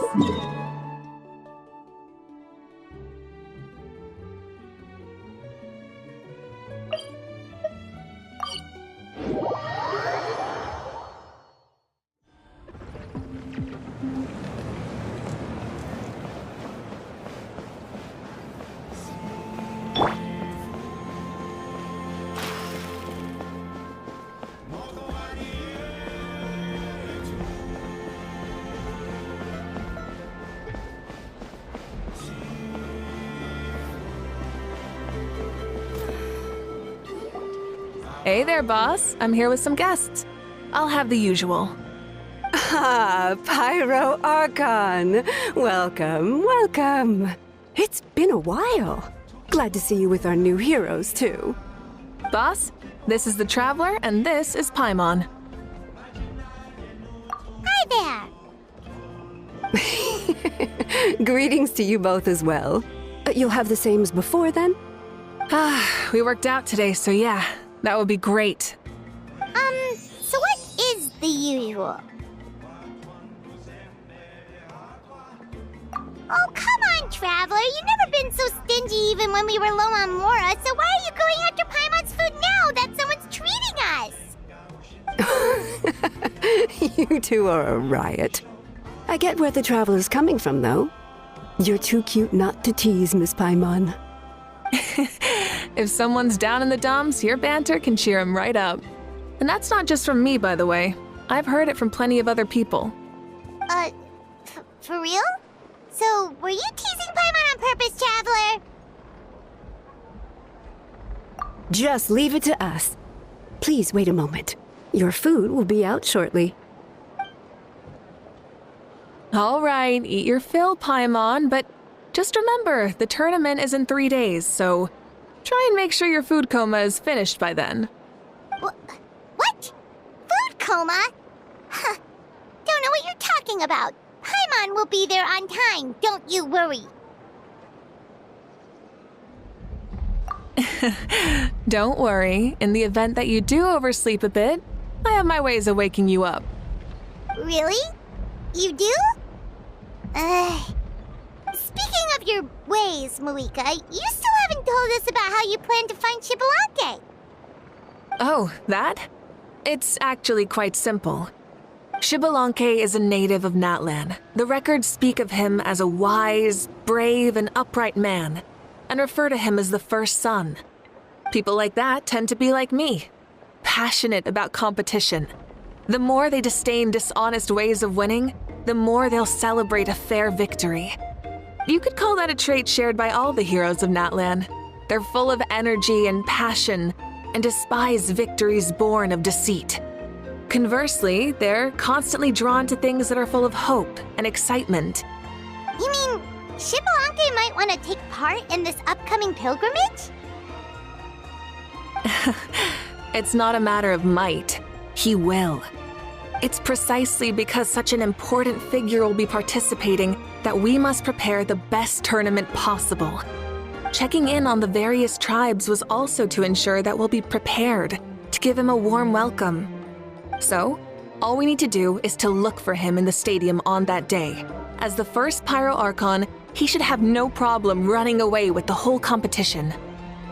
C: Hey there, boss. I'm here with some guests. I'll have the usual.
N: Ah, Pyro Archon. Welcome, welcome. It's been a while. Glad to see you with our new heroes, too.
C: Boss, this is the Traveler, and this is Paimon.
A: Hi
N: there. Greetings to you both as well. You'll have the same as before, then?
C: We worked out today, so yeah, that would be great.
A: So what is the usual? Oh, come on, Traveler. You've never been so stingy even when we were low on Mora, so why are you going after Paimon's food now that someone's treating us?
N: You two are a riot. I get where the Traveler's coming from, though. You're too cute not to tease, Miss Paimon.
C: If someone's down in the dumps, your banter can cheer him right up. And that's not just from me, by the way. I've heard it from plenty of other people.
A: For real? So, were you teasing Paimon on purpose, Traveler?
N: Just leave it to us. Please wait a moment. Your food will be out shortly.
C: All right, eat your fill, Paimon, but just remember, the tournament is in 3 days, so try and make sure your food coma is finished by then.
A: What? Food coma? Huh. Don't know what you're talking about. Paimon will be there on time, don't you worry.
C: Don't worry, in the event that you do oversleep a bit, I have my ways of waking you up.
A: Really? You do? Speaking of your ways, Mavuika, you still haven't told us about how you plan to find Xbalanque.
C: Oh, that? It's actually quite simple. Xbalanque is a native of Natlan. The records speak of him as a wise, brave, and upright man, and refer to him as the first son. People like that tend to be like me, passionate about competition. The more they disdain dishonest ways of winning, the more they'll celebrate a fair victory. You could call that a trait shared by all the heroes of Natlan. They're full of energy and passion, and despise victories born of deceit. Conversely, they're constantly drawn to things that are full of hope and excitement.
A: You mean Xbalanque might want to take part in this upcoming pilgrimage?
C: It's not a matter of might. He will. It's precisely because such an important figure will be participating that we must prepare the best tournament possible. Checking in on the various tribes was also to ensure that we'll be prepared to give him a warm welcome. So, all we need to do is to look for him in the stadium on that day. As the first Pyro Archon, he should have no problem running away with the whole competition.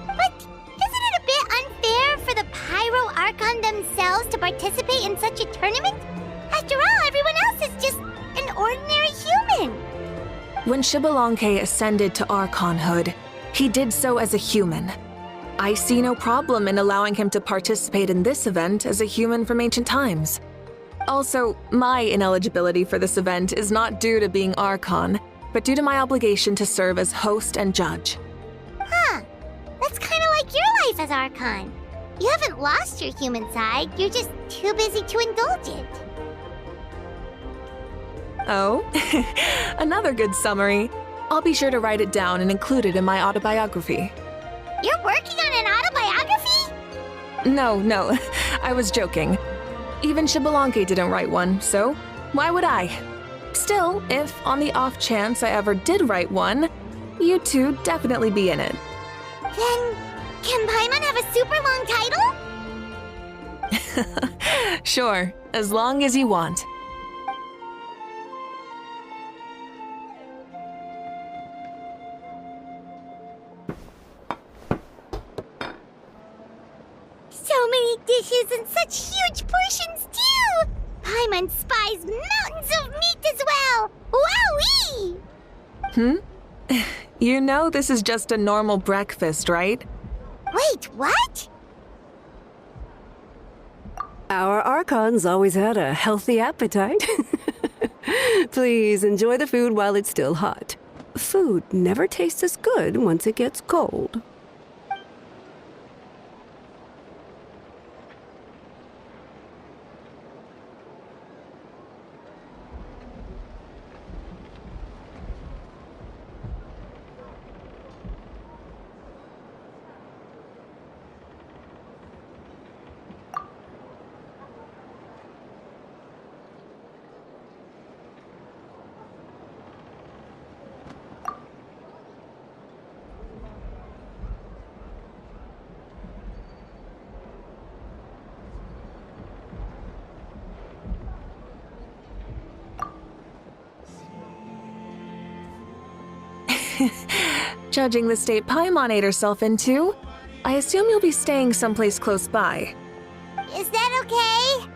A: But isn't it a bit unfair for the Pyro Archon themselves to participate in such a tournament? After all, everyone else is just an ordinary human.
C: When Xbalanque ascended to Archonhood, he did so as a human. I see no problem in allowing him to participate in this event as a human from ancient times. Also, my ineligibility for this event is not due to being Archon, but due to my obligation to serve as host and judge.
A: Huh. That's kind of like your life as Archon. You haven't lost your human side, you're just too busy to indulge it.
C: Oh, another good summary. I'll be sure to write it down and include it in my autobiography.
A: You're working on an autobiography?
C: No, I was joking. Even Xbalanque didn't write one, so why would I? Still, if on the off chance I ever did write one, you two definitely be in it.
A: Then, can Paimon have a super long title?
C: Sure, as long as you want.
A: So many dishes and such huge portions, too! Paimon spies mountains of meat as well! Wowee!
C: You know this is just a normal breakfast, right?
A: Wait, what?
N: Our Archon's always had a healthy appetite. Please enjoy the food while it's still hot. Food never tastes as good once it gets cold.
C: Judging the state Paimon ate herself into, I assume you'll be staying someplace close by.
A: Is that okay?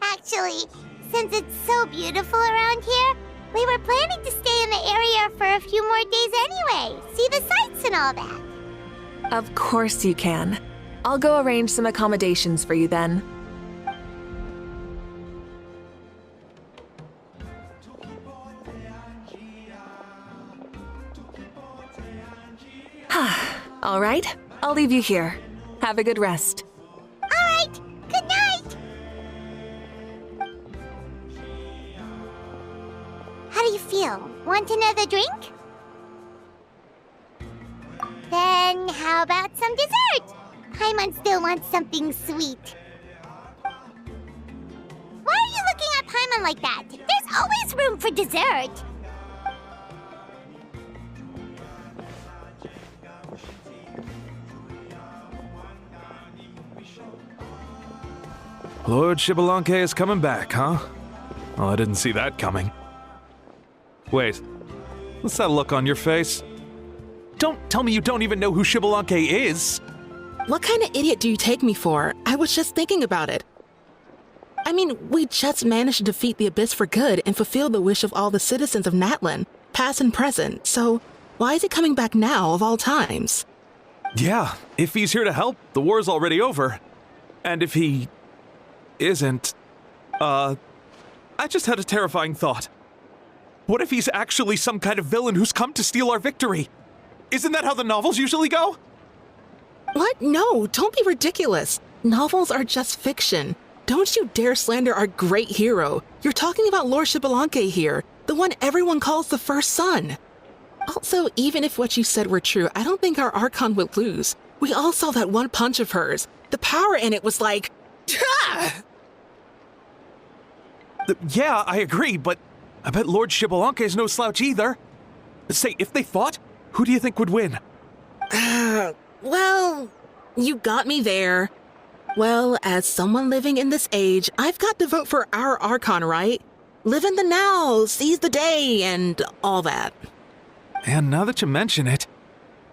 A: Actually, since it's so beautiful around here, we were planning to stay in the area for a few more days anyway. See the sights and all that.
C: Of course you can. I'll go arrange some accommodations for you then. All right, I'll leave you here. Have a good rest.
A: All right, good night! How do you feel? Want another drink? Then how about some dessert? Paimon still wants something sweet. Why are you looking at Paimon like that? There's always room for dessert.
L: Lord Xbalanque is coming back, huh? Oh, I didn't see that coming. Wait, what's that look on your face? Don't tell me you don't even know who Xbalanque is!
O: What kind of idiot do you take me for? I was just thinking about it. I mean, we just managed to defeat the Abyss for good and fulfill the wish of all the citizens of Natlan, past and present, so why is he coming back now of all times?
L: Yeah, if he's here to help, the war's already over. And if he isn't, I just had a terrifying thought. What if he's actually some kind of villain who's come to steal our victory? Isn't that how the novels usually go?
O: What? No, don't be ridiculous. Novels are just fiction. Don't you dare slander our great hero. You're talking about Lord Xbalanque here, the one everyone calls the first son. Also, even if what you said were true, I don't think our Archon would lose. We all saw that one punch of hers. The power in it was like...
L: Yeah, I agree, but I bet Lord Xbalanque is no slouch either. Say, if they fought, who do you think would win?
O: Well, you got me there. Well, as someone living in this age, I've got to vote for our Archon, right? Live in the now, seize the day, and all that.
L: And now that you mention it,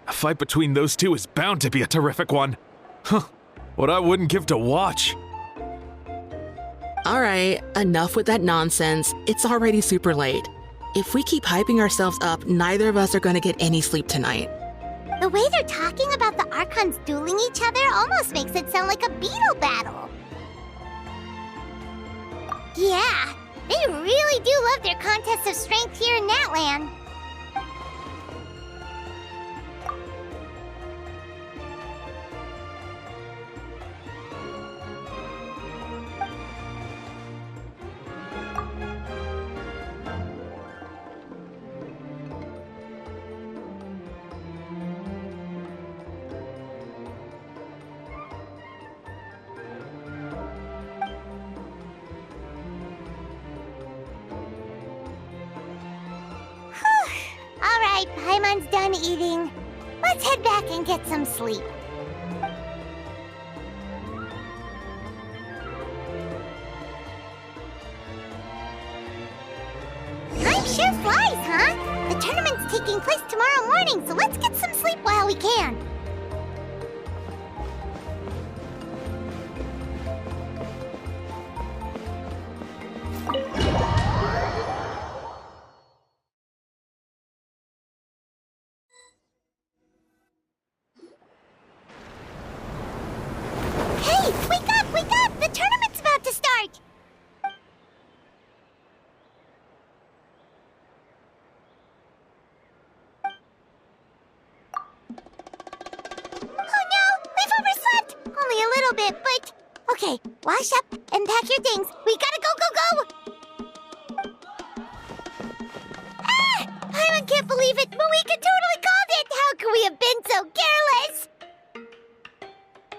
L: a fight between those two is bound to be a terrific one. Huh, what I wouldn't give to watch.
O: All right, enough with that nonsense. It's already super late. If we keep hyping ourselves up, neither of us are going to get any sleep tonight.
A: The way they're talking about the Archons dueling each other almost makes it sound like a beetle battle. Yeah, they really do love their contests of strength here in Natlan. Alright, Paimon's done eating. Let's head back and get some sleep. Time sure flies, huh? The tournament's taking place tomorrow morning, so let's get some sleep while we can. Hey, wake up, wake up! The tournament's about to start! Oh no, we've overslept! Only a little bit, but... Okay, wash up and pack your things. We gotta go! Ah! I can't believe it! Mavuika totally called it! How could we have been so careless?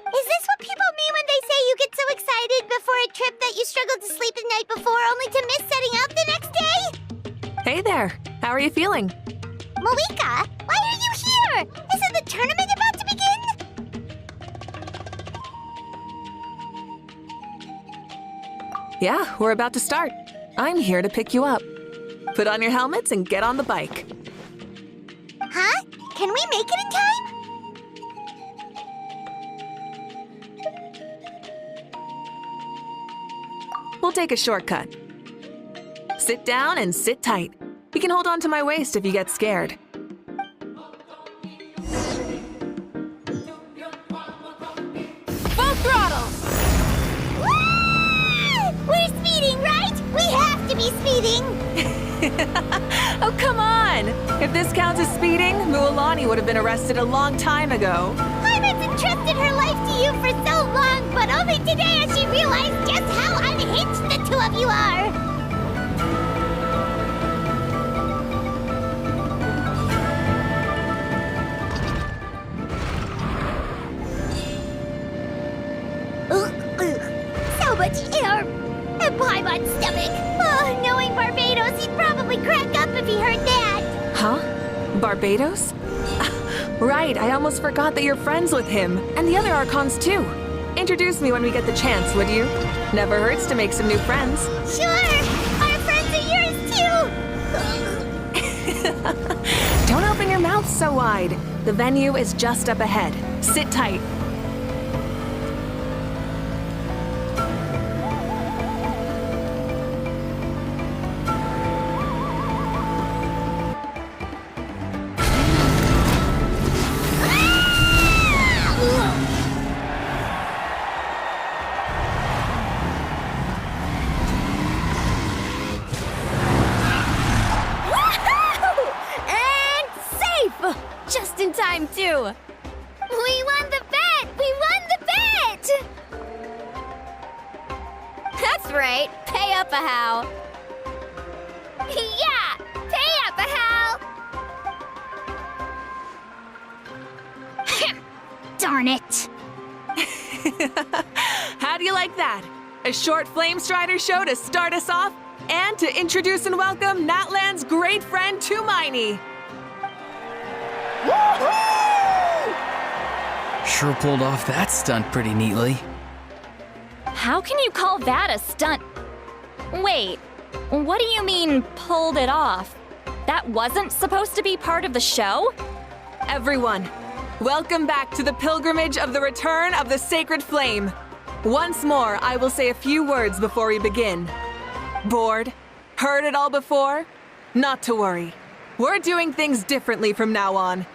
A: Is this what people mean when they say you get so excited before a trip that you struggled to sleep the night before only to miss setting out the next day?
C: Hey there! How are you feeling?
A: Mavuika, why are you here? Isn't the tournament about to begin?
C: Yeah, we're about to start. I'm here to pick you up. Put on your helmets and get on the bike.
A: Huh? Can we make it in time?
C: We'll take a shortcut. Sit down and sit tight. You can hold on to my waist if you get scared.
H: Full throttle!
A: We're speeding, right? We have to be speeding!
C: Oh, come on! If this counts as speeding, Mualani would have been arrested a long time ago.
A: Pirates entrusted her life to you for so long, but only today has she realized just how unhinged the two of you are! So much air! And Paimon's stomach! Oh, knowing Barbados, he'd probably crack up if he heard that!
C: Huh? Barbados? Right, I almost forgot that you're friends with him, and the other Archons too. Introduce me when we get the chance, would you? Never hurts to make some new friends.
A: Sure! Our friends are yours too!
C: Don't open your mouth so wide. The venue is just up ahead. Sit tight.
G: them too.
H: We won the bet! We won the bet!
G: That's right. Pay up a how.
H: Yeah! Pay up a how!
A: Darn it!
C: How do you like that? A short Flame Strider show to start us off, and to introduce and welcome Natlan's great friend Tumaini.
E: Sure pulled off that stunt pretty neatly.
B: How can you call that a stunt? Wait, what do you mean, pulled it off? That wasn't supposed to be part of the show?
C: Everyone, welcome back to the pilgrimage of the return of the sacred flame. Once more, I will say a few words before we begin. Bored? Heard it all before? Not to worry. We're doing things differently from now on.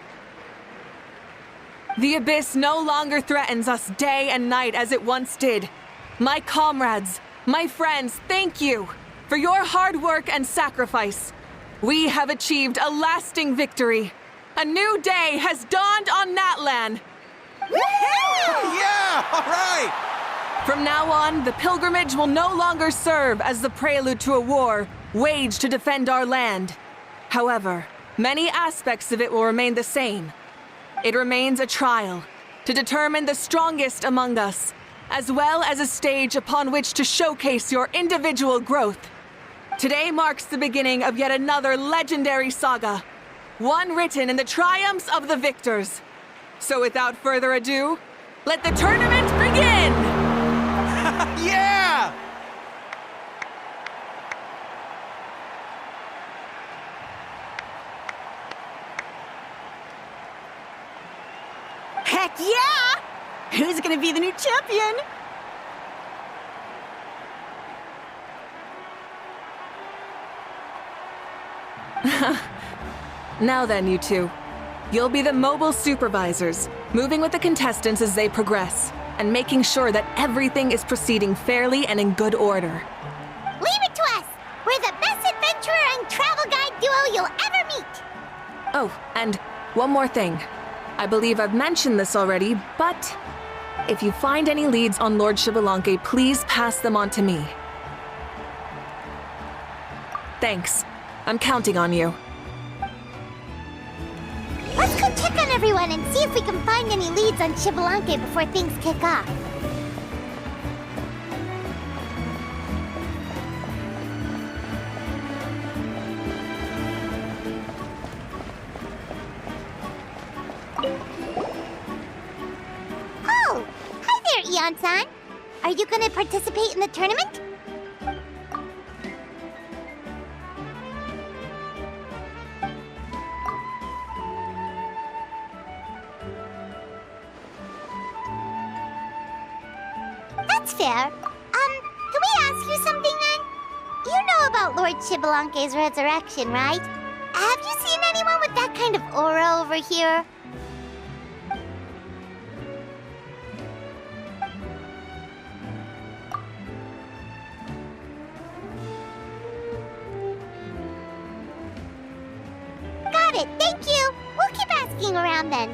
C: The abyss no longer threatens us day and night as it once did. My comrades, my friends, thank you for your hard work and sacrifice. We have achieved a lasting victory. A new day has dawned on Natlan.
P: Yeah! All right!
C: From now on, the pilgrimage will no longer serve as the prelude to a war waged to defend our land. However, many aspects of it will remain the same. It remains a trial to determine the strongest among us, as well as a stage upon which to showcase your individual growth. Today marks the beginning of yet another legendary saga, one written in the triumphs of the victors. So without further ado, let the tournament begin!
P: Yeah!
K: Heck yeah! Who's gonna be the new champion?
C: Now then, you two. You'll be the mobile supervisors, moving with the contestants as they progress, and making sure that everything is proceeding fairly and in good order.
A: Leave it to us! We're the best adventurer and travel guide duo you'll ever meet!
C: Oh, and one more thing. I believe I've mentioned this already, but if you find any leads on Lord Xbalanque, please pass them on to me. Thanks. I'm counting on you.
A: Let's go check on everyone and see if we can find any leads on Xbalanque before things kick off. Oh! Hi there, Eon-san! Are you gonna participate in the tournament? That's fair. Can we ask you something then? You know about Lord Xbalanque's resurrection, right? Have you seen anyone with that kind of aura over here? Got it, thank you! We'll keep asking around then.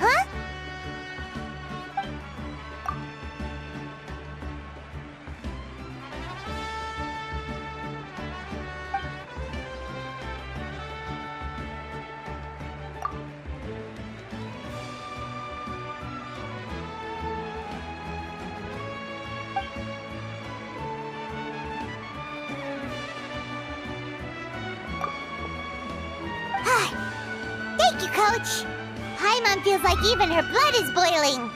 A: Huh? Thank you, Coach. Paimon feels like even her blood is boiling.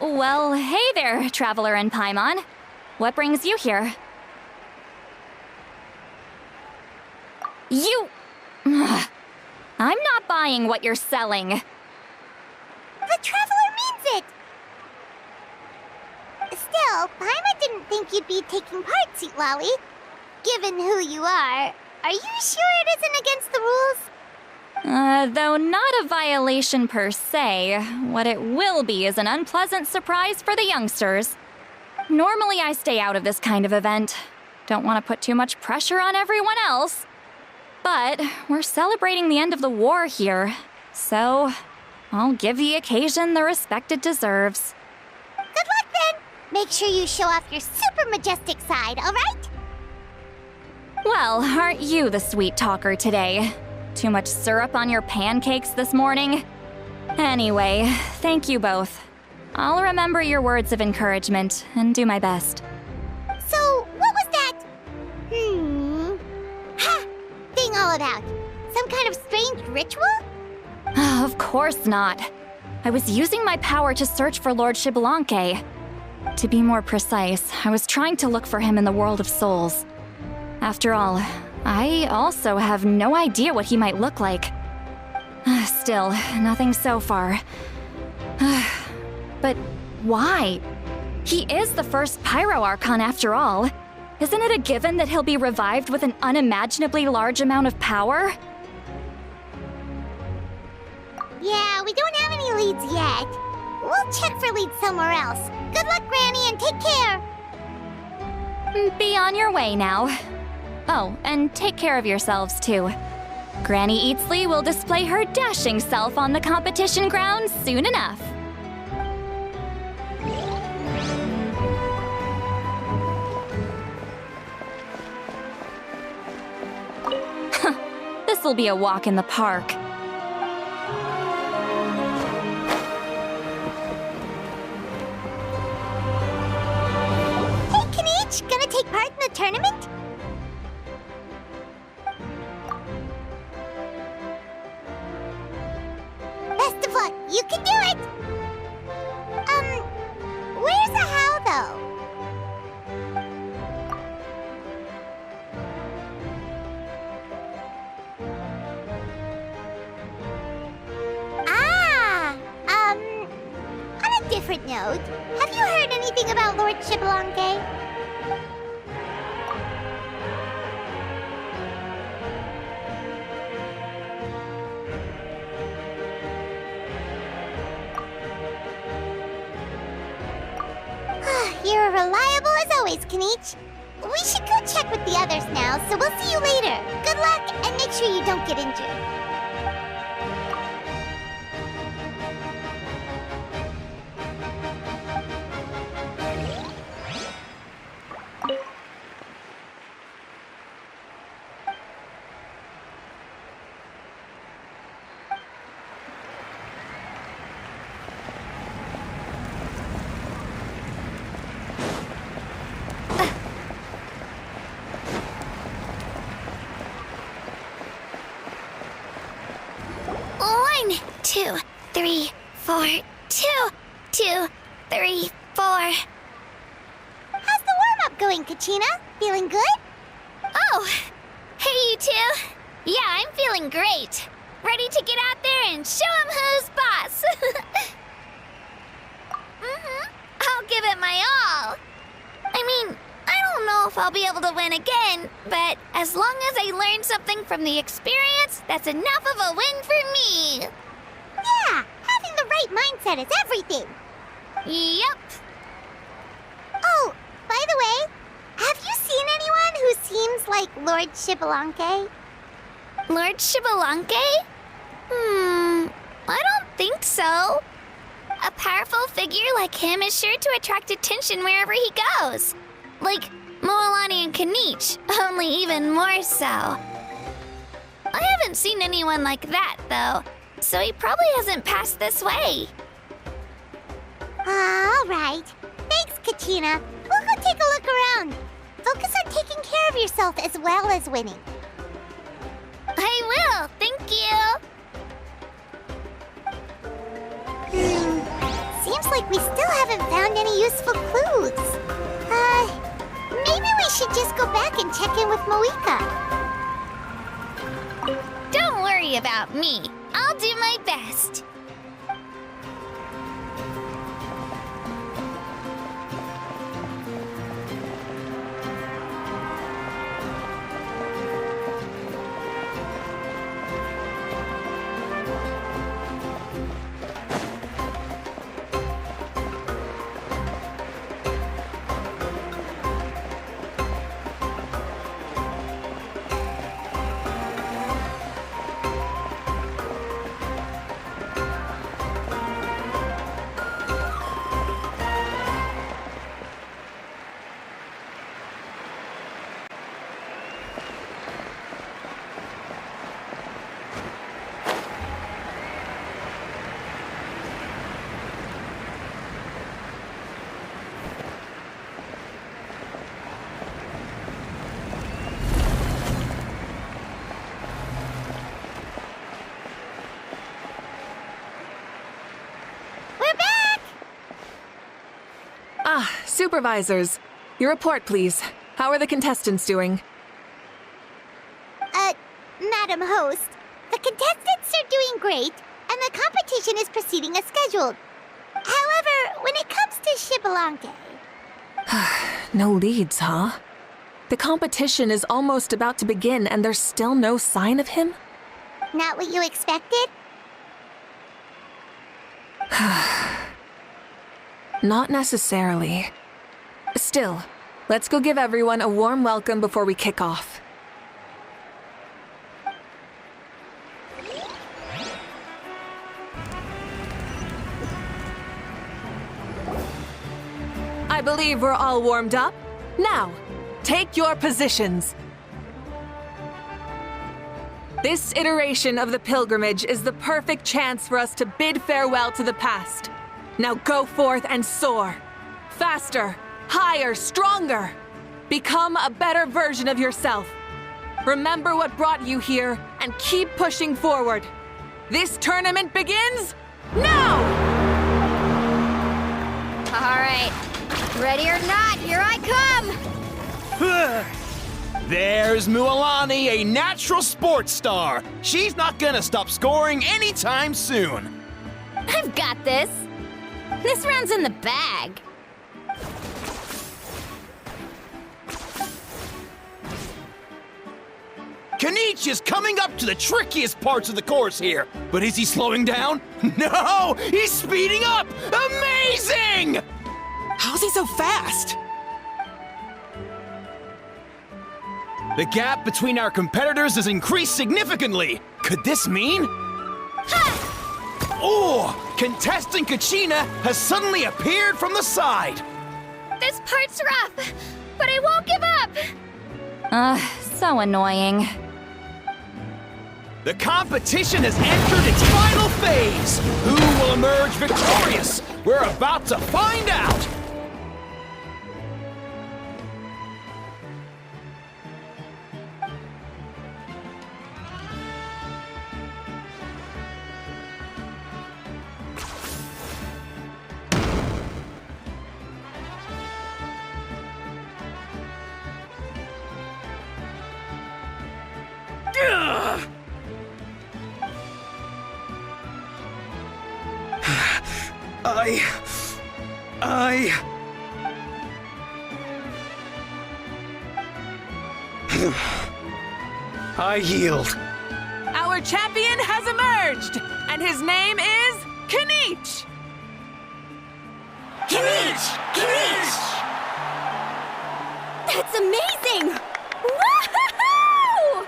B: Well, hey there, Traveler and Paimon. What brings you here? You... Ugh. I'm not buying what you're selling.
A: The Traveler means it! Still, Paimon didn't think you'd be taking part, Sweet Lolly. Given who you are you sure it isn't against the rules?
B: Though not a violation per se, what it will be is an unpleasant surprise for the youngsters. Normally I stay out of this kind of event. Don't want to put too much pressure on everyone else. But we're celebrating the end of the war here, so I'll give the occasion the respect it deserves.
A: Good luck then! Make sure you show off your super majestic side, alright?
B: Well, aren't you the sweet talker today? Too much syrup on your pancakes this morning? Anyway, thank you both. I'll remember your words of encouragement and do my best.
A: So, what was that? Ha! Thing all about? Some kind of strange ritual?
B: Of course not. I was using my power to search for Lord Xbalanque. To be more precise, I was trying to look for him in the world of souls. After all, I also have no idea what he might look like. Still, nothing so far. But why? He is the first Pyro Archon after all. Isn't it a given that he'll be revived with an unimaginably large amount of power?
A: Yeah, we don't have any leads yet. We'll check for leads somewhere else. Good luck, Granny, and take care!
B: Be on your way now. Oh, and take care of yourselves, too. Granny Eatsley will display her dashing self on the competition grounds soon enough. This'll be a walk in the park.
A: Hey, Kanich! Gonna take part in the tournament? Best of luck! You can do it! Where's the how, though? On a different note, have you heard anything about Lord Xbalanque? You're reliable as always, Kanich. We should go check with the others now, so we'll see you later. Good luck, and make sure you don't get injured.
H: One, 2, 3, 4, 2, 2, 3, 4.
A: How's the warm-up going, Kachina? Feeling good?
H: Oh, hey you two. Yeah, I'm feeling great. Ready to get out there and show 'em who's boss. I'll give it my all. I mean, I don't know if I'll be able to win again, but as long as I learn something from the experience, that's enough of a win for me.
A: Yeah, having the right mindset is everything.
H: Yep.
A: Oh, by the way, have you seen anyone who seems like Lord Xbalanque?
H: Lord Xbalanque? I don't think so. A powerful figure like him is sure to attract attention wherever he goes. Like Moalani and Kanich, only even more so. I haven't seen anyone like that, though, so he probably hasn't passed this way.
A: All right. Thanks, Kachina. We'll go take a look around. Focus on taking care of yourself as well as winning.
H: I will, thank you.
A: Seems seems like we still haven't found any useful clues. Maybe we should just go back and check in with Mavuika.
H: Don't worry about me. I'll do my best.
C: Supervisors, your report, please. How are the contestants doing?
A: Madam Host, the contestants are doing great, and the competition is proceeding as scheduled. However, when it comes to Xbalanque...
C: No leads, huh? The competition is almost about to begin, and there's still no sign of him?
A: Not what you expected?
C: Not necessarily. Still, let's go give everyone a warm welcome before we kick off. I believe we're all warmed up. Now, take your positions. This iteration of the pilgrimage is the perfect chance for us to bid farewell to the past. Now go forth and soar. Faster, higher, stronger. Become a better version of yourself. Remember what brought you here and keep pushing forward. This tournament begins now!
G: All right. Ready or not, here I come!
P: There's Mualani, a natural sports star. She's not gonna stop scoring anytime soon.
G: I've got this. This round's in the bag.
P: Kanich is coming up to the trickiest parts of the course here. But is he slowing down? No! He's speeding up! Amazing!
O: How's he so fast?
P: The gap between our competitors has increased significantly. Could this mean? Oh! Contestant Kachina has suddenly appeared from the side.
H: This part's rough, but I won't give up.
B: So annoying.
P: The competition has entered its final phase. Who will emerge victorious? We're about to find out. I yield.
C: Our champion has emerged, and his name is Kanich!
A: Kanich! Kanich!
G: That's amazing! Woohoo!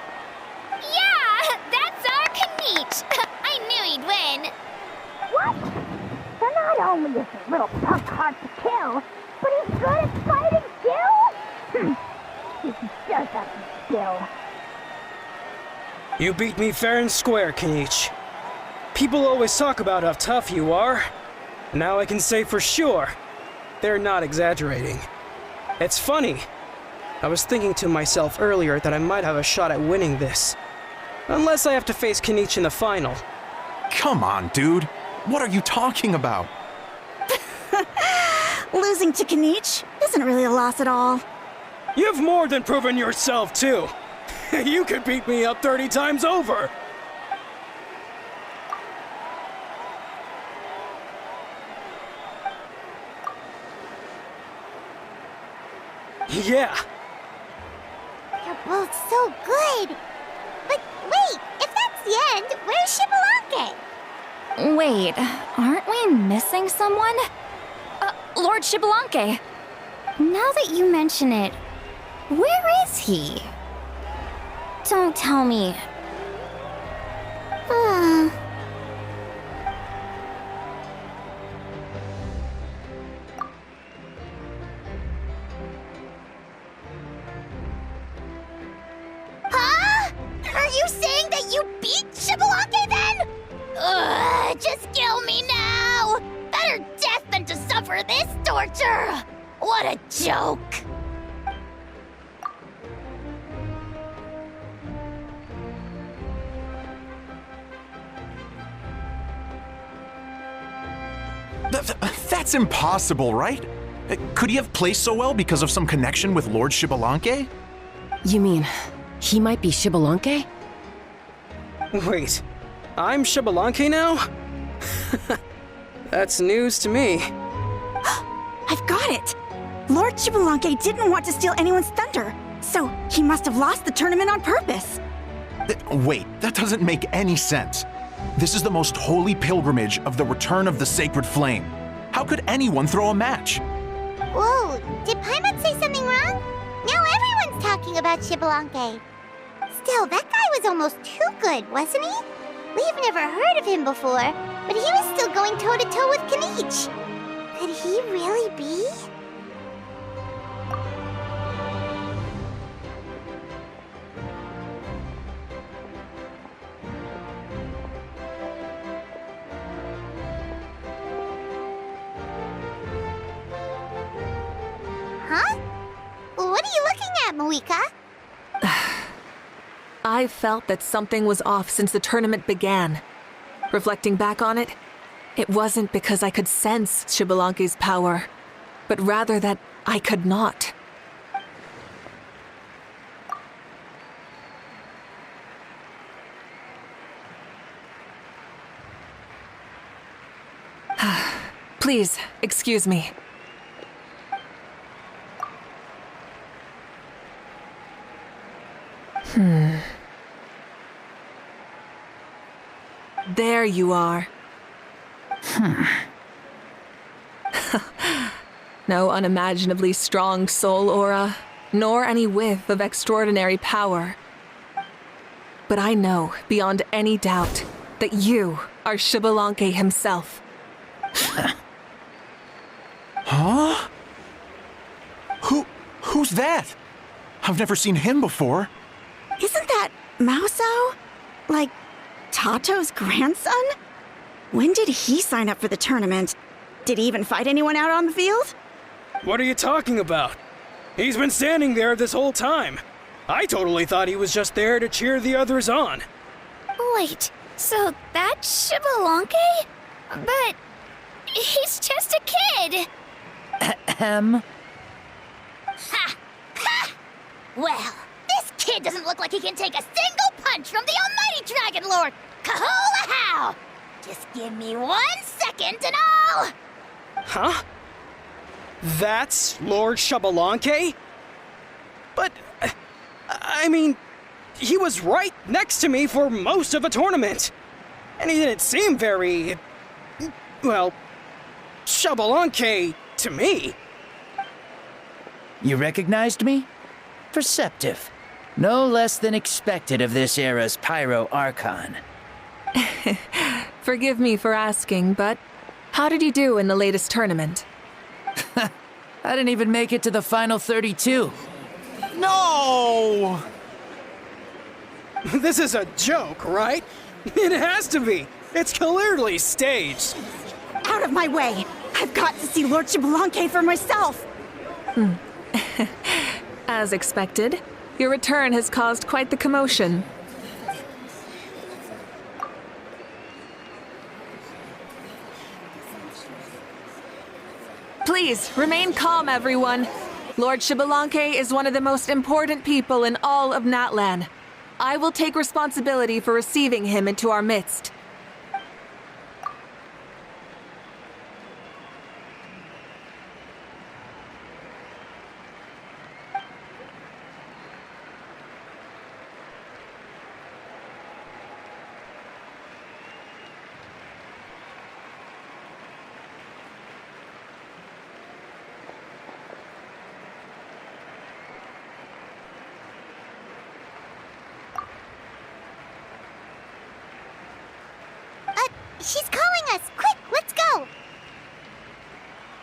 H: Yeah, that's our Kanich. I knew he'd win.
A: What? So not only is this little punk hard to kill, but he's good at fighting too? He's just a skill.
Q: You beat me fair and square, Kanich. People always talk about how tough you are. Now I can say for sure, they're not exaggerating. It's funny. I was thinking to myself earlier that I might have a shot at winning this. Unless I have to face Kanich in the final.
L: Come on, dude. What are you talking about?
K: Losing to Kanich isn't really a loss at all.
Q: You've more than proven yourself, too. You could beat me up 30 times over. Yeah.
A: You're both so good. But wait, if that's the end, where's Shibalanke?
B: Wait, aren't we missing someone? Lord Shibalanke.
G: Now that you mention it, where is he? Don't tell me.
A: Huh? Are you saying that you beat Shibalanke then? Ugh, just kill me now! Better death than to suffer this torture! What a joke!
P: That's impossible, right? Could he have placed so well because of some connection with Lord Shibalanke?
J: You mean, he might be Shibalanke?
Q: Wait, I'm Shibalanke now? That's news to me.
K: I've got it! Lord Shibalanke didn't want to steal anyone's thunder, so he must have lost the tournament on purpose.
P: Wait, that doesn't make any sense. This is the most holy pilgrimage of the return of the sacred flame. How could anyone throw a match?
A: Whoa, did Paimon say something wrong? Now everyone's talking about Shibalanke. Still, that guy was almost too good, wasn't he? We've never heard of him before, but he was still going toe-to-toe with Kanich. Could he really be? Huh? What are you looking at, Mavuika?
C: I felt that something was off since the tournament began. Reflecting back on it, it wasn't because I could sense Shibalanke's power, but rather that I could not. Please, excuse me. There you are. No unimaginably strong soul aura, nor any whiff of extraordinary power. But I know, beyond any doubt, that you are Shibalanke himself.
P: Huh? Who's that? I've never seen him before.
K: Isn't that Mauso? Like, Tato's grandson? When did he sign up for the tournament? Did he even fight anyone out on the field?
Q: What are you talking about? He's been standing there this whole time. I totally thought he was just there to cheer the others on.
H: Wait, so that's Shibalanke? But he's just a kid.
A: Ha! Ha! Well, this kid doesn't look like he can take a single punch from the almighty Dragon Lord! Kahola how! Just give me 1 second and I'll...
Q: Huh? That's Lord Shibalanke? But, I mean, he was right next to me for most of the tournament. And he didn't seem very... well, Shibalanke to me.
R: You recognized me? Perceptive. No less than expected of this era's Pyro Archon.
C: Forgive me for asking, but how did you do in the latest tournament?
R: I didn't even make it to the final 32.
P: No!
Q: This is a joke, right? It has to be. It's clearly staged.
K: Out of my way! I've got to see Lord Shibalanke for myself!
C: As expected, your return has caused quite the commotion. Please, remain calm, everyone. Lord Xbalanque is one of the most important people in all of Natlan. I will take responsibility for receiving him into our midst.
A: She's calling us! Quick, let's go!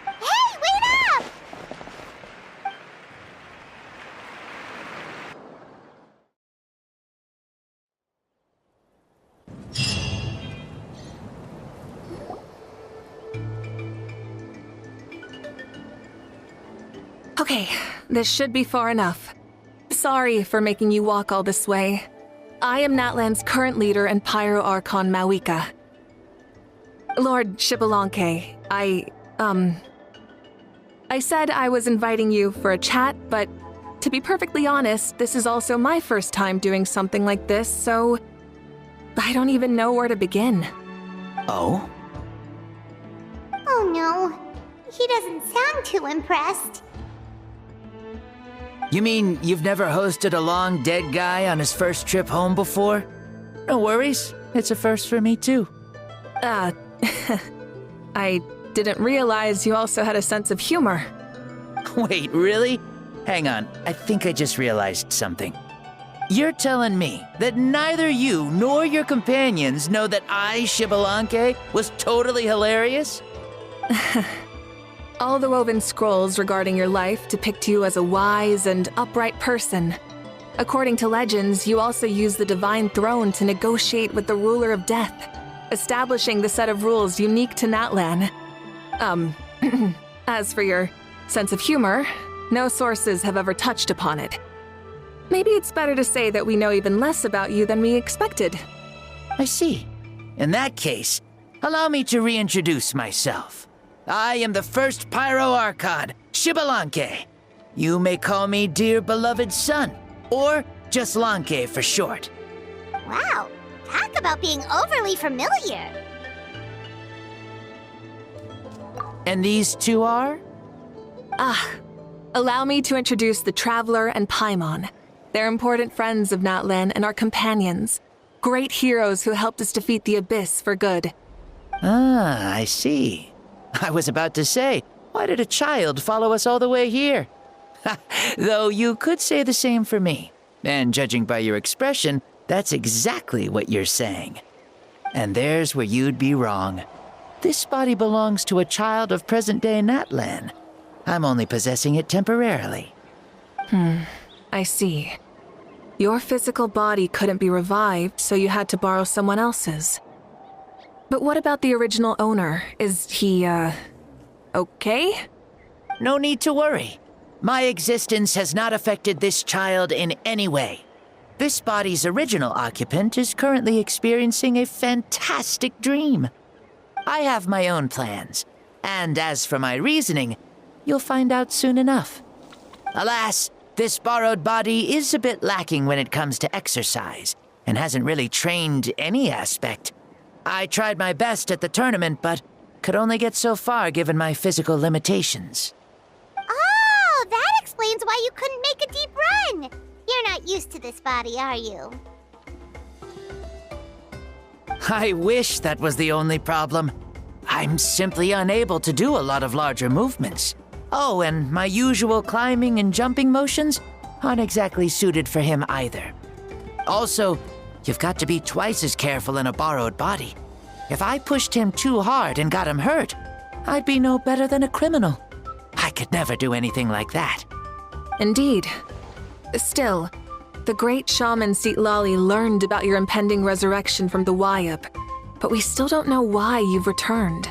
A: Hey, wait up!
C: Okay, this should be far enough. Sorry for making you walk all this way. I am Natlan's current leader and Pyro Archon Mavuika. Lord Xbalanque, I said I was inviting you for a chat, but to be perfectly honest, this is also my first time doing something like this, so I don't even know where to begin.
R: Oh?
A: Oh no, he doesn't sound too impressed.
R: You mean you've never hosted a long dead guy on his first trip home before? No worries, it's a first for me too.
C: I didn't realize you also had a sense of humor.
R: Wait, really? Hang on, I think I just realized something. You're telling me that neither you nor your companions know that I, Xbalanque, was totally hilarious?
C: All the woven scrolls regarding your life depict you as a wise and upright person. According to legends, you also use the Divine Throne to negotiate with the Ruler of Death, establishing the set of rules unique to Natlan. As for your sense of humor, no sources have ever touched upon it. Maybe it's better to say that we know even less about you than we expected.
R: I see. In that case, allow me to reintroduce myself. I am the first Pyro Archon, Xbalanque. You may call me dear beloved son, or just Lanque for short.
A: Wow, talk about being overly familiar.
R: And these two are?
C: Allow me to introduce the Traveler and Paimon. They're important friends of Natlan and our companions. Great heroes who helped us defeat the Abyss for good.
R: Ah, I see. I was about to say, why did a child follow us all the way here? Though you could say the same for me. And judging by your expression, that's exactly what you're saying. And there's where you'd be wrong. This body belongs to a child of present-day Natlan. I'm only possessing it temporarily.
C: I see. Your physical body couldn't be revived, so you had to borrow someone else's. But what about the original owner? Is he, okay?
R: No need to worry. My existence has not affected this child in any way. This body's original occupant is currently experiencing a fantastic dream. I have my own plans, and as for my reasoning, you'll find out soon enough. Alas, this borrowed body is a bit lacking when it comes to exercise, and hasn't really trained any aspect. I tried my best at the tournament, but could only get so far given my physical limitations.
A: Oh, that explains why you couldn't make a deep run. You're not used to this body, are you?
R: I wish that was the only problem. I'm simply unable to do a lot of larger movements. Oh, and my usual climbing and jumping motions aren't exactly suited for him either. Also, you've got to be twice as careful in a borrowed body. If I pushed him too hard and got him hurt, I'd be no better than a criminal. I could never do anything like that.
C: Indeed. Still, the great shaman Citlali learned about your impending resurrection from the Wayup, but we still don't know why you've returned.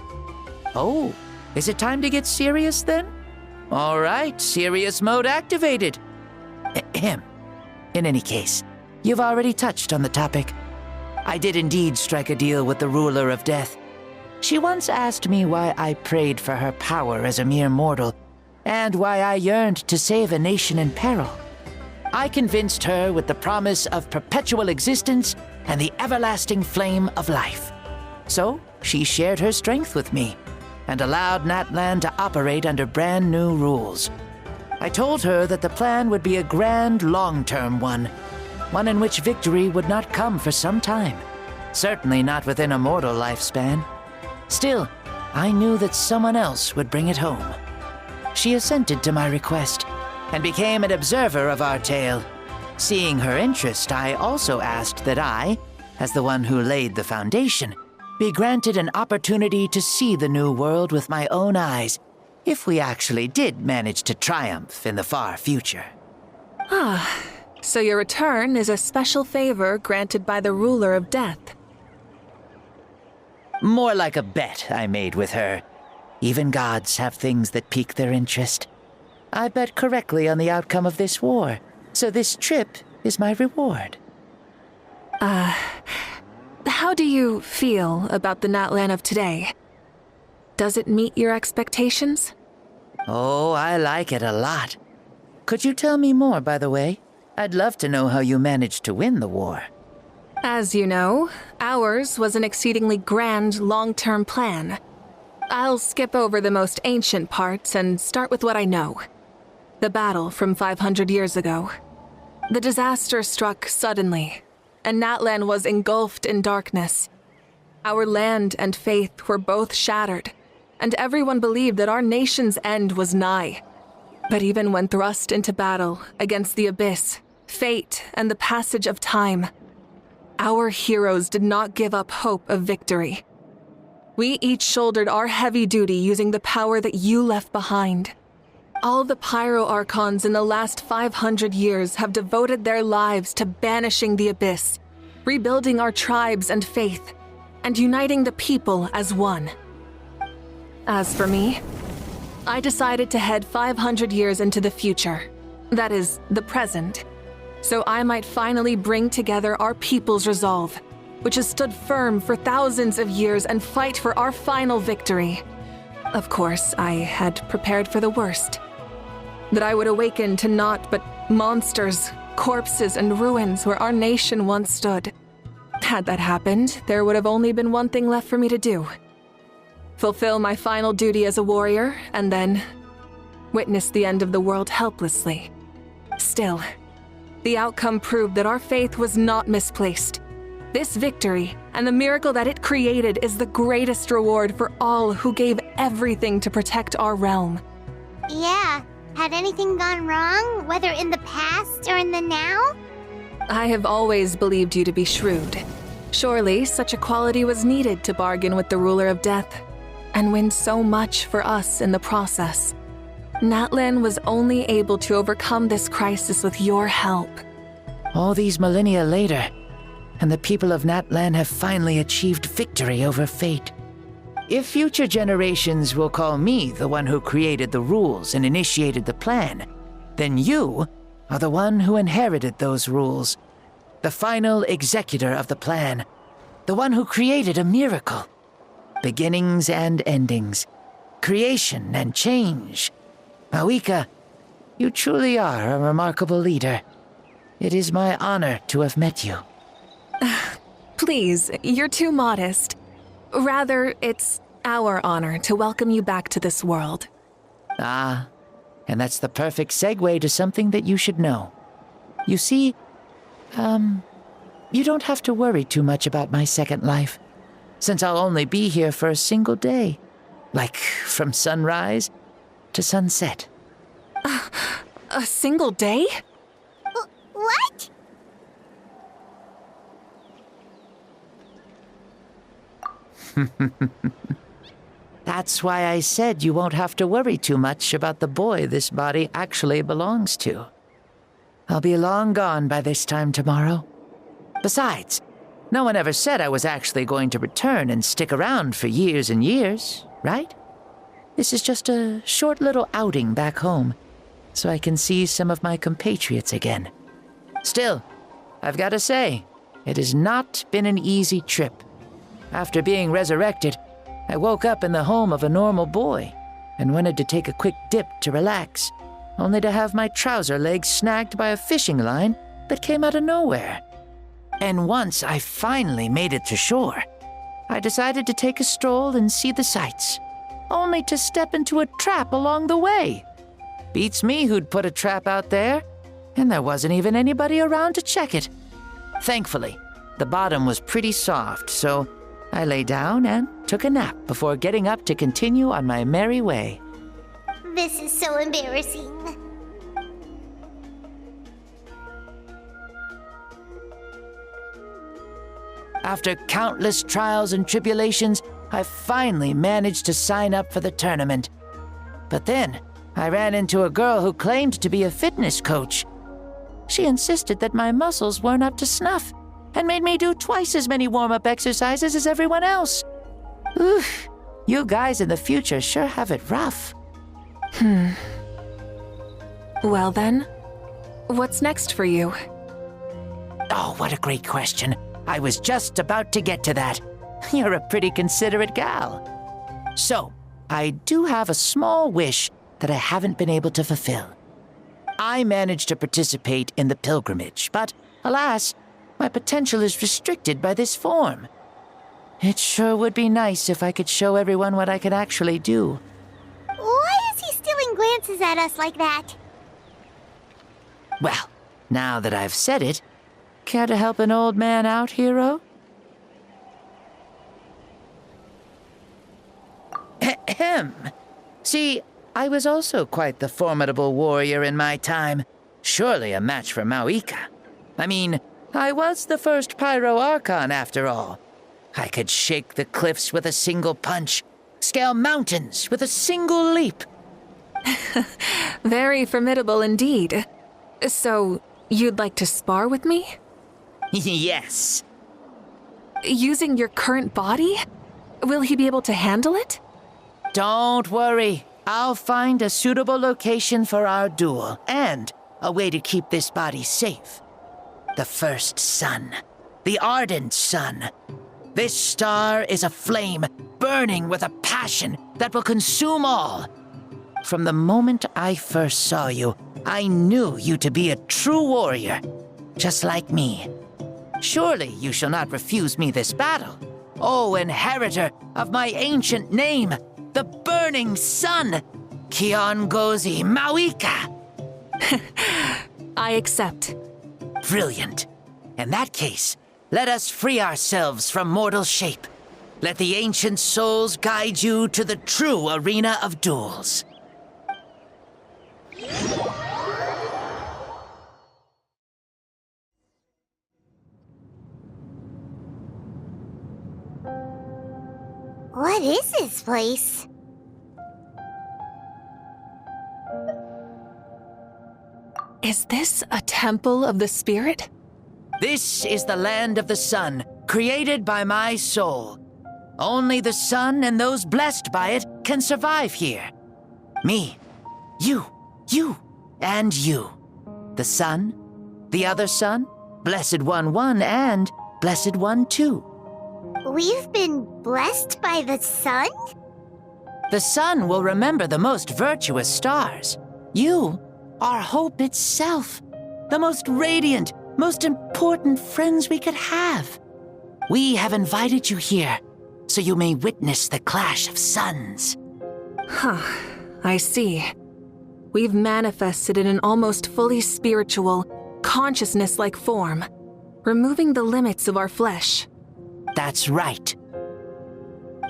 R: Oh, is it time to get serious then? All right, serious mode activated. Ahem. In any case, you've already touched on the topic. I did indeed strike a deal with the Ruler of Death. She once asked me why I prayed for her power as a mere mortal, and why I yearned to save a nation in peril. I convinced her with the promise of perpetual existence and the everlasting flame of life. So she shared her strength with me and allowed Natlan to operate under brand new rules. I told her that the plan would be a grand long-term one in which victory would not come for some time, certainly not within a mortal lifespan. Still, I knew that someone else would bring it home. She assented to my request and became an observer of our tale. Seeing her interest, I also asked that I, as the one who laid the foundation, be granted an opportunity to see the new world with my own eyes, if we actually did manage to triumph in the far future.
C: Ah, so your return is a special favor granted by the ruler of death.
R: More like a bet I made with her. Even gods have things that pique their interest. I bet correctly on the outcome of this war, so this trip is my reward.
C: How do you feel about the Natlan of today? Does it meet your expectations?
R: Oh, I like it a lot. Could you tell me more, by the way? I'd love to know how you managed to win the war.
C: As you know, ours was an exceedingly grand, long-term plan. I'll skip over the most ancient parts and start with what I know. The battle from 500 years ago. The disaster struck suddenly, and Natlan was engulfed in darkness. Our land and faith were both shattered, and everyone believed that our nation's end was nigh. But even when thrust into battle against the abyss, fate, and the passage of time, our heroes did not give up hope of victory. We each shouldered our heavy duty using the power that you left behind. All the Pyro Archons in the last 500 years have devoted their lives to banishing the abyss, rebuilding our tribes and faith, and uniting the people as one. As for me, I decided to head 500 years into the future, that is, the present, so I might finally bring together our people's resolve, which has stood firm for thousands of years, and fight for our final victory. Of course, I had prepared for the worst. That I would awaken to naught but monsters, corpses, and ruins where our nation once stood. Had that happened, there would have only been one thing left for me to do. Fulfill my final duty as a warrior, and then witness the end of the world helplessly. Still, the outcome proved that our faith was not misplaced. This victory, and the miracle that it created, is the greatest reward for all who gave everything to protect our realm.
A: Yeah, had anything gone wrong, whether in the past or in the now?
C: I have always believed you to be shrewd. Surely, such a quality was needed to bargain with the ruler of death, and win so much for us in the process. Natlan was only able to overcome this crisis with your help.
R: All these millennia later, and the people of Natlan have finally achieved victory over fate. If future generations will call me the one who created the rules and initiated the plan, then you are the one who inherited those rules. The final executor of the plan. The one who created a miracle. Beginnings and endings. Creation and change. Mavuika, you truly are a remarkable leader. It is my honor to have met you.
C: Please, you're too modest. Rather, it's our honor to welcome you back to this world.
R: Ah, and that's the perfect segue to something that you should know. You see, you don't have to worry too much about my second life, since I'll only be here for a single day. Like, from sunrise to sunset.
C: A single day?
A: What?
R: That's why I said you won't have to worry too much about the boy this body actually belongs to. I'll be long gone by this time tomorrow. Besides, no one ever said I was actually going to return and stick around for years and years, right? This is just a short little outing back home, so I can see some of my compatriots again. Still, I've got to say, it has not been an easy trip. After being resurrected, I woke up in the home of a normal boy and wanted to take a quick dip to relax, only to have my trouser legs snagged by a fishing line that came out of nowhere. And once I finally made it to shore, I decided to take a stroll and see the sights, only to step into a trap along the way. Beats me who'd put a trap out there, and there wasn't even anybody around to check it. Thankfully, the bottom was pretty soft, so I lay down and took a nap before getting up to continue on my merry way.
A: This is so embarrassing.
R: After countless trials and tribulations, I finally managed to sign up for the tournament. But then, I ran into a girl who claimed to be a fitness coach. She insisted that my muscles weren't up to snuff and made me do twice as many warm-up exercises as everyone else. Oof, you guys in the future sure have it rough.
C: Well then, what's next for you?
R: Oh, what a great question. I was just about to get to that. You're a pretty considerate gal. So, I do have a small wish that I haven't been able to fulfill. I managed to participate in the pilgrimage, but alas, my potential is restricted by this form. It sure would be nice if I could show everyone what I can actually do.
A: Why is he stealing glances at us like that?
R: Well, now that I've said it, care to help an old man out, hero? Ahem. See, I was also quite the formidable warrior in my time. Surely a match for Mavuika. I mean, I was the first Pyro Archon after all. I could shake the cliffs with a single punch, scale mountains with a single leap.
C: Very formidable indeed. So, you'd like to spar with me?
R: Yes.
C: Using your current body? Will he be able to handle it?
R: Don't worry. I'll find a suitable location for our duel, and a way to keep this body safe. The first sun. The ardent sun. This star is a flame, burning with a passion that will consume all. From the moment I first saw you, I knew you to be a true warrior, just like me. Surely you shall not refuse me this battle, O inheritor of my ancient name, the Burning Sun, Kiongozi Mavuika.
C: I accept.
R: Brilliant. In that case, let us free ourselves from mortal shape. Let the ancient souls guide you to the true arena of duels.
A: What is this place?
C: Is this a temple of the spirit?
R: This is the land of the sun, created by my soul. Only the sun and those blessed by it can survive here. Me, you, and you. The sun, the other sun, Blessed One 1, and Blessed One 2.
A: We've been blessed by the sun?
R: The sun will remember the most virtuous stars. You are hope itself, the most radiant, most important friends we could have. We have invited you here, so you may witness the clash of suns.
C: Huh, I see. We've manifested in an almost fully spiritual, consciousness-like form, removing the limits of our flesh.
R: That's right.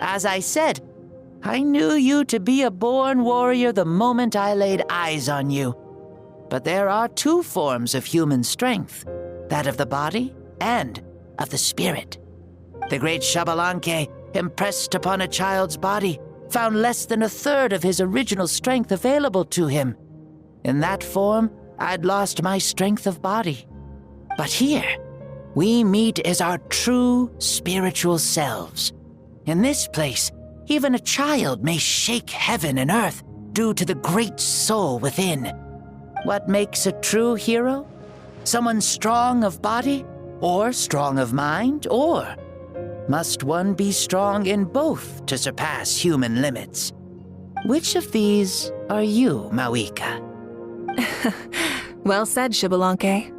R: As I said, I knew you to be a born warrior the moment I laid eyes on you. But there are two forms of human strength, that of the body and of the spirit. The great Xbalanque, impressed upon a child's body, found less than a third of his original strength available to him. In that form, I'd lost my strength of body. But here, we meet as our true spiritual selves. In this place, even a child may shake heaven and earth due to the great soul within. What makes a true hero? Someone strong of body, or strong of mind, or Must one be strong in both to surpass human limits? Which of these are you, Mavuika?
C: Well said, Xbalanque.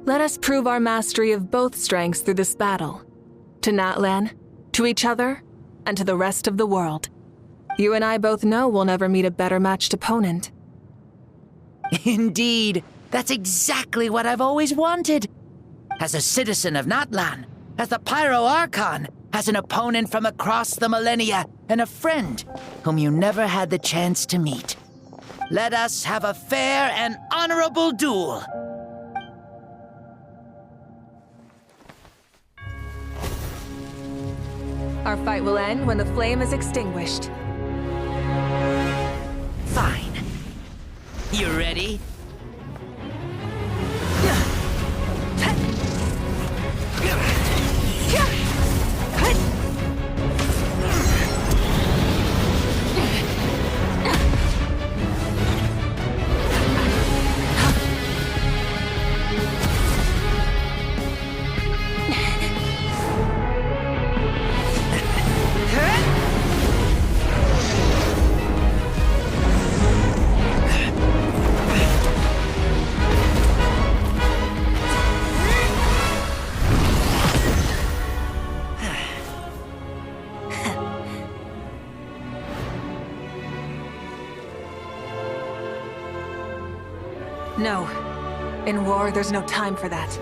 C: Let us prove our mastery of both strengths through this battle. To Natlan, to each other, and to the rest of the world. You and I both know we'll never meet a better matched opponent.
R: Indeed, that's exactly what I've always wanted. As a citizen of Natlan, as the Pyro Archon, as an opponent from across the millennia, and a friend whom you never had the chance to meet. Let us have a fair and honorable duel.
C: Our fight will end when the flame is extinguished.
R: Fine. You ready?
C: No. In war, there's no time for that.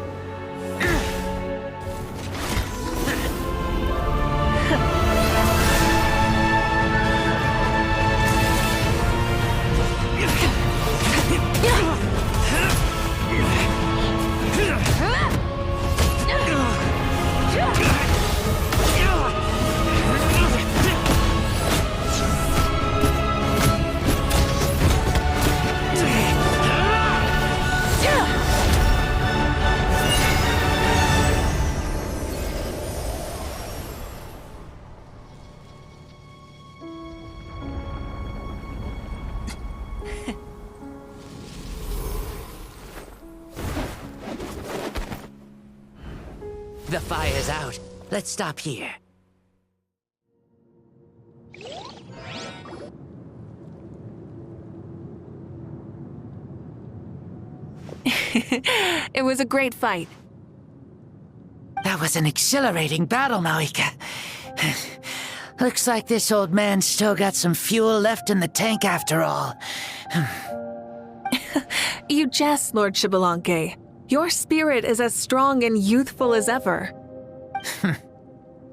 R: The fire's out. Let's stop here.
C: It was a great fight.
R: That was an exhilarating battle, Mavuika. Looks like this old man's still got some fuel left in the tank after all.
C: You jest, Lord Xbalanque. Your spirit is as strong and youthful as ever.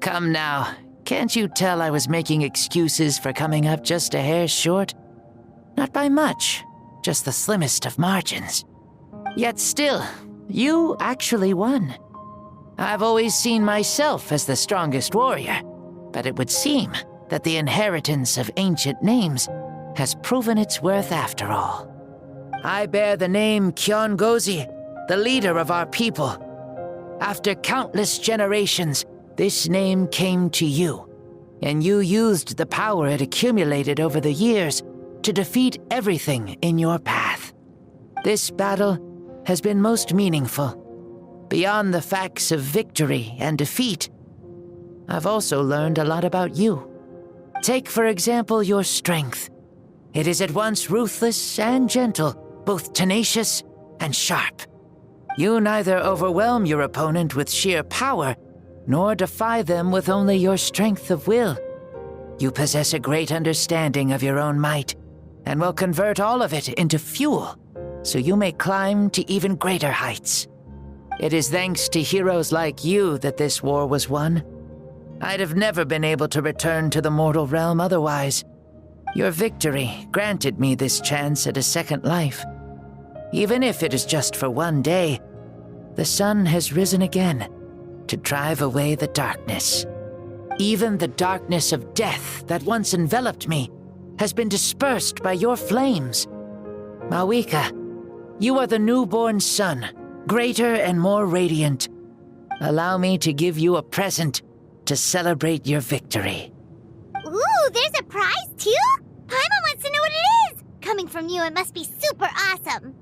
R: Come now. Can't you tell I was making excuses for coming up just a hair short? Not by much, just the slimmest of margins. Yet still, you actually won. I've always seen myself as the strongest warrior, but it would seem that the inheritance of ancient names has proven its worth after all. I bear the name Kiongozi, the leader of our people. After countless generations, this name came to you, and you used the power it accumulated over the years to defeat everything in your path. This battle has been most meaningful. Beyond the facts of victory and defeat, I've also learned a lot about you. Take, for example, your strength. It is at once ruthless and gentle, both tenacious and sharp. You neither overwhelm your opponent with sheer power, nor defy them with only your strength of will. You possess a great understanding of your own might, and will convert all of it into fuel, so you may climb to even greater heights. It is thanks to heroes like you that this war was won. I'd have never been able to return to the mortal realm otherwise. Your victory granted me this chance at a second life. Even if it is just for one day, the sun has risen again to drive away the darkness. Even the darkness of death that once enveloped me has been dispersed by your flames. Mavuika, you are the newborn sun, greater and more radiant. Allow me to give you a present to celebrate your victory.
A: Ooh, there's a prize too? Paimon wants to know what it is! Coming from you, it must be super awesome.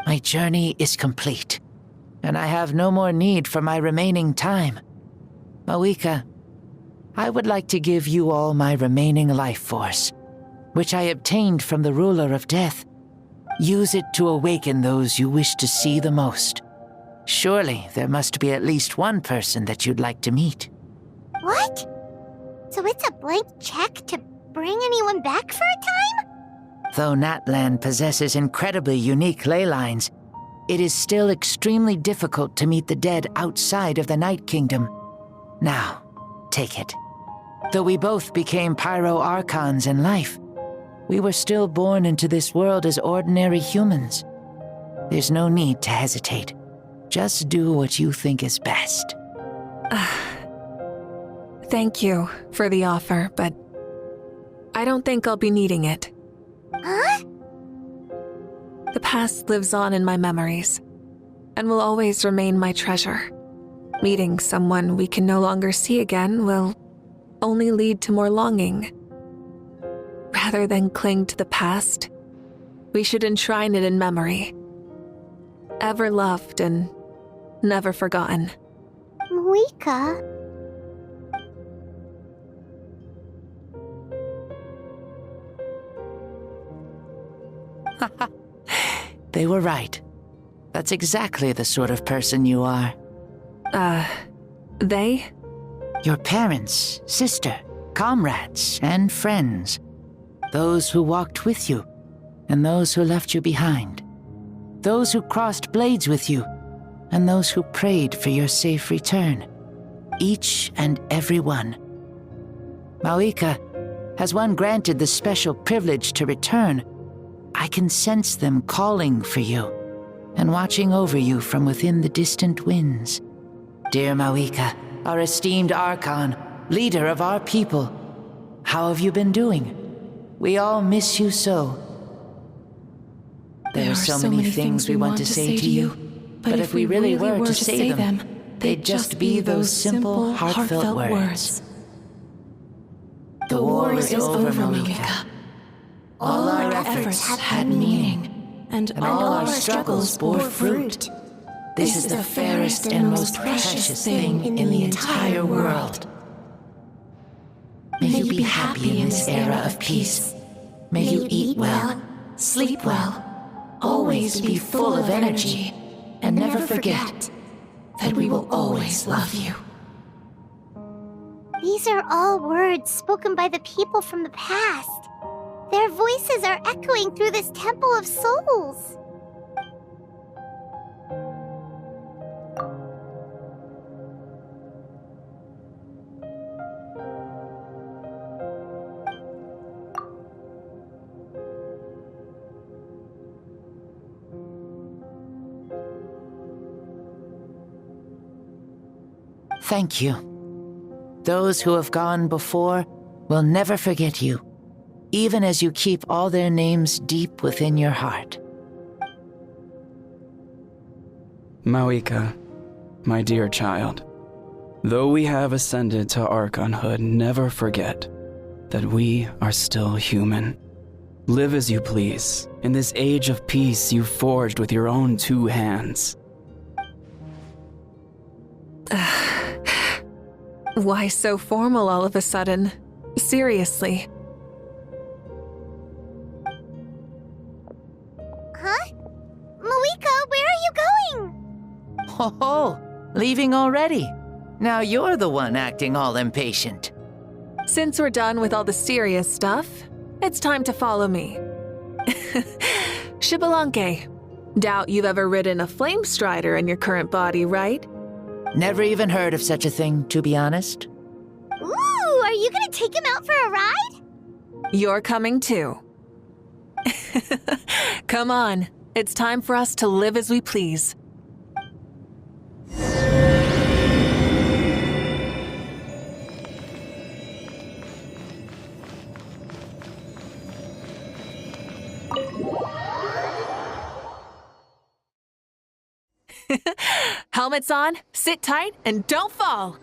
R: My journey is complete, and I have no more need for my remaining time. Mavuika, I would like to give you all my remaining life force, which I obtained from the ruler of death. Use it to awaken those you wish to see the most. Surely there must be at least one person that you'd like to meet.
A: What? So it's a blank check to bring anyone back for a time?
R: Though Natlan possesses incredibly unique ley lines, it is still extremely difficult to meet the dead outside of the Night Kingdom. Now, take it. Though we both became Pyro Archons in life, we were still born into this world as ordinary humans. There's no need to hesitate. Just do what you think is best.
C: Thank you for the offer, but I don't think I'll be needing it.
A: Huh?
C: The past lives on in my memories, and will always remain my treasure. Meeting someone we can no longer see again will only lead to more longing. Rather than cling to the past, we should enshrine it in memory. Ever loved and never forgotten.
A: Mavuika?
R: They were right. That's exactly the sort of person you are.
C: They?
R: Your parents, sister, comrades, and friends. Those who walked with you, and those who left you behind. Those who crossed blades with you, and those who prayed for your safe return. Each and every one. Mavuika, has one granted the special privilege to return, I can sense them calling for you, and watching over you from within the distant winds. Dear Mavuika, our esteemed Archon, leader of our people, how have you been doing? We all miss you so. There are so many things we want to say to you, but if we really were to say them, they'd just be those simple, heartfelt words. The war is over, Mavuika. All our efforts had meaning, and all our struggles bore fruit. This is the fairest and most precious thing in the entire world. May you be happy in this era of peace. May you eat well, sleep well, always be full of energy, and never forget that we will always love you.
A: These are all words spoken by the people from the past. Their voices are echoing through this Temple of Souls.
R: Thank you. Those who have gone before will never forget you, even as you keep all their names deep within your heart.
Q: Mavuika, my dear child, though we have ascended to Archonhood, never forget that we are still human. Live as you please, in this age of peace you forged with your own 2 hands.
C: Why so formal all of a sudden? Seriously.
A: Huh? Mavuika, where are you going?
R: Oh, leaving already? Now you're the one acting all impatient.
C: Since we're done with all the serious stuff, it's time to follow me. Xbalanque, doubt you've ever ridden a flame strider in your current body, right?
R: Never even heard of such a thing, to be honest.
A: Ooh, are you gonna take him out for a ride?
C: You're coming too. Come on, it's time for us to live as we please. Helmets on, sit tight, and don't fall!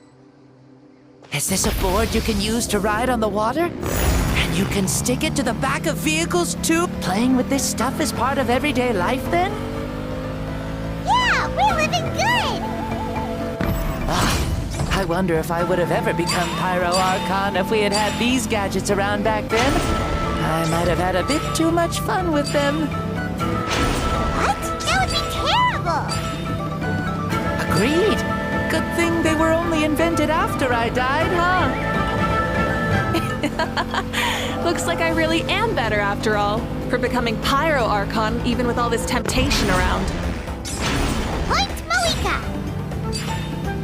R: Is this a board you can use to ride on the water? And you can stick it to the back of vehicles too? Playing with this stuff is part of everyday life then?
A: Yeah, we're living good!
R: I wonder if I would have ever become Pyro Archon if we had had these gadgets around back then. I might have had a bit too much fun with them.
A: What? That would be terrible!
R: Agreed. Good thing they were only invented after I died, huh?
C: Looks like I really am better after all, for becoming Pyro Archon even with all this temptation around.
A: Point Mavuika!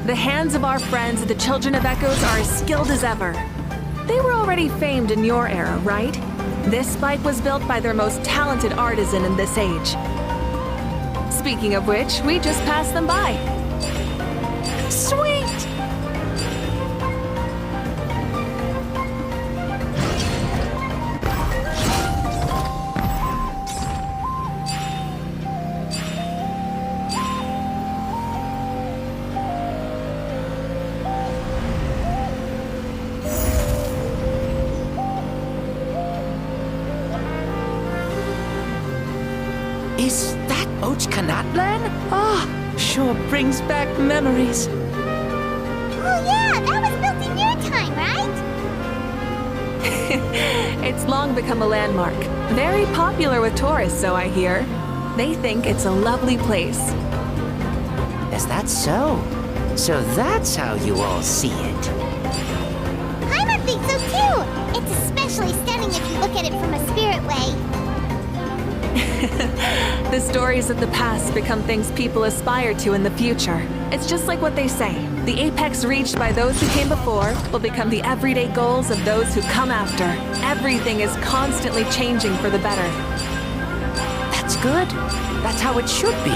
C: The hands of our friends, the Children of Echoes, are as skilled as ever. They were already famed in your era, right? This spike was built by their most talented artisan in this age. Speaking of which, we just passed them by.
R: Sweet! Is that Ochkanatlan? Ah, sure brings back memories.
A: Oh yeah, that was built in your time, right?
C: It's long become a landmark. Very popular with tourists, so I hear. They think it's a lovely place.
R: Is that so? So that's how you all see it.
A: Paimon thinks so too! It's especially stunning if you look at it from a spirit way.
C: The stories of the past become things people aspire to in the future. It's just like what they say. The apex reached by those who came before will become the everyday goals of those who come after. Everything is constantly changing for the better.
R: That's good. That's how it should be.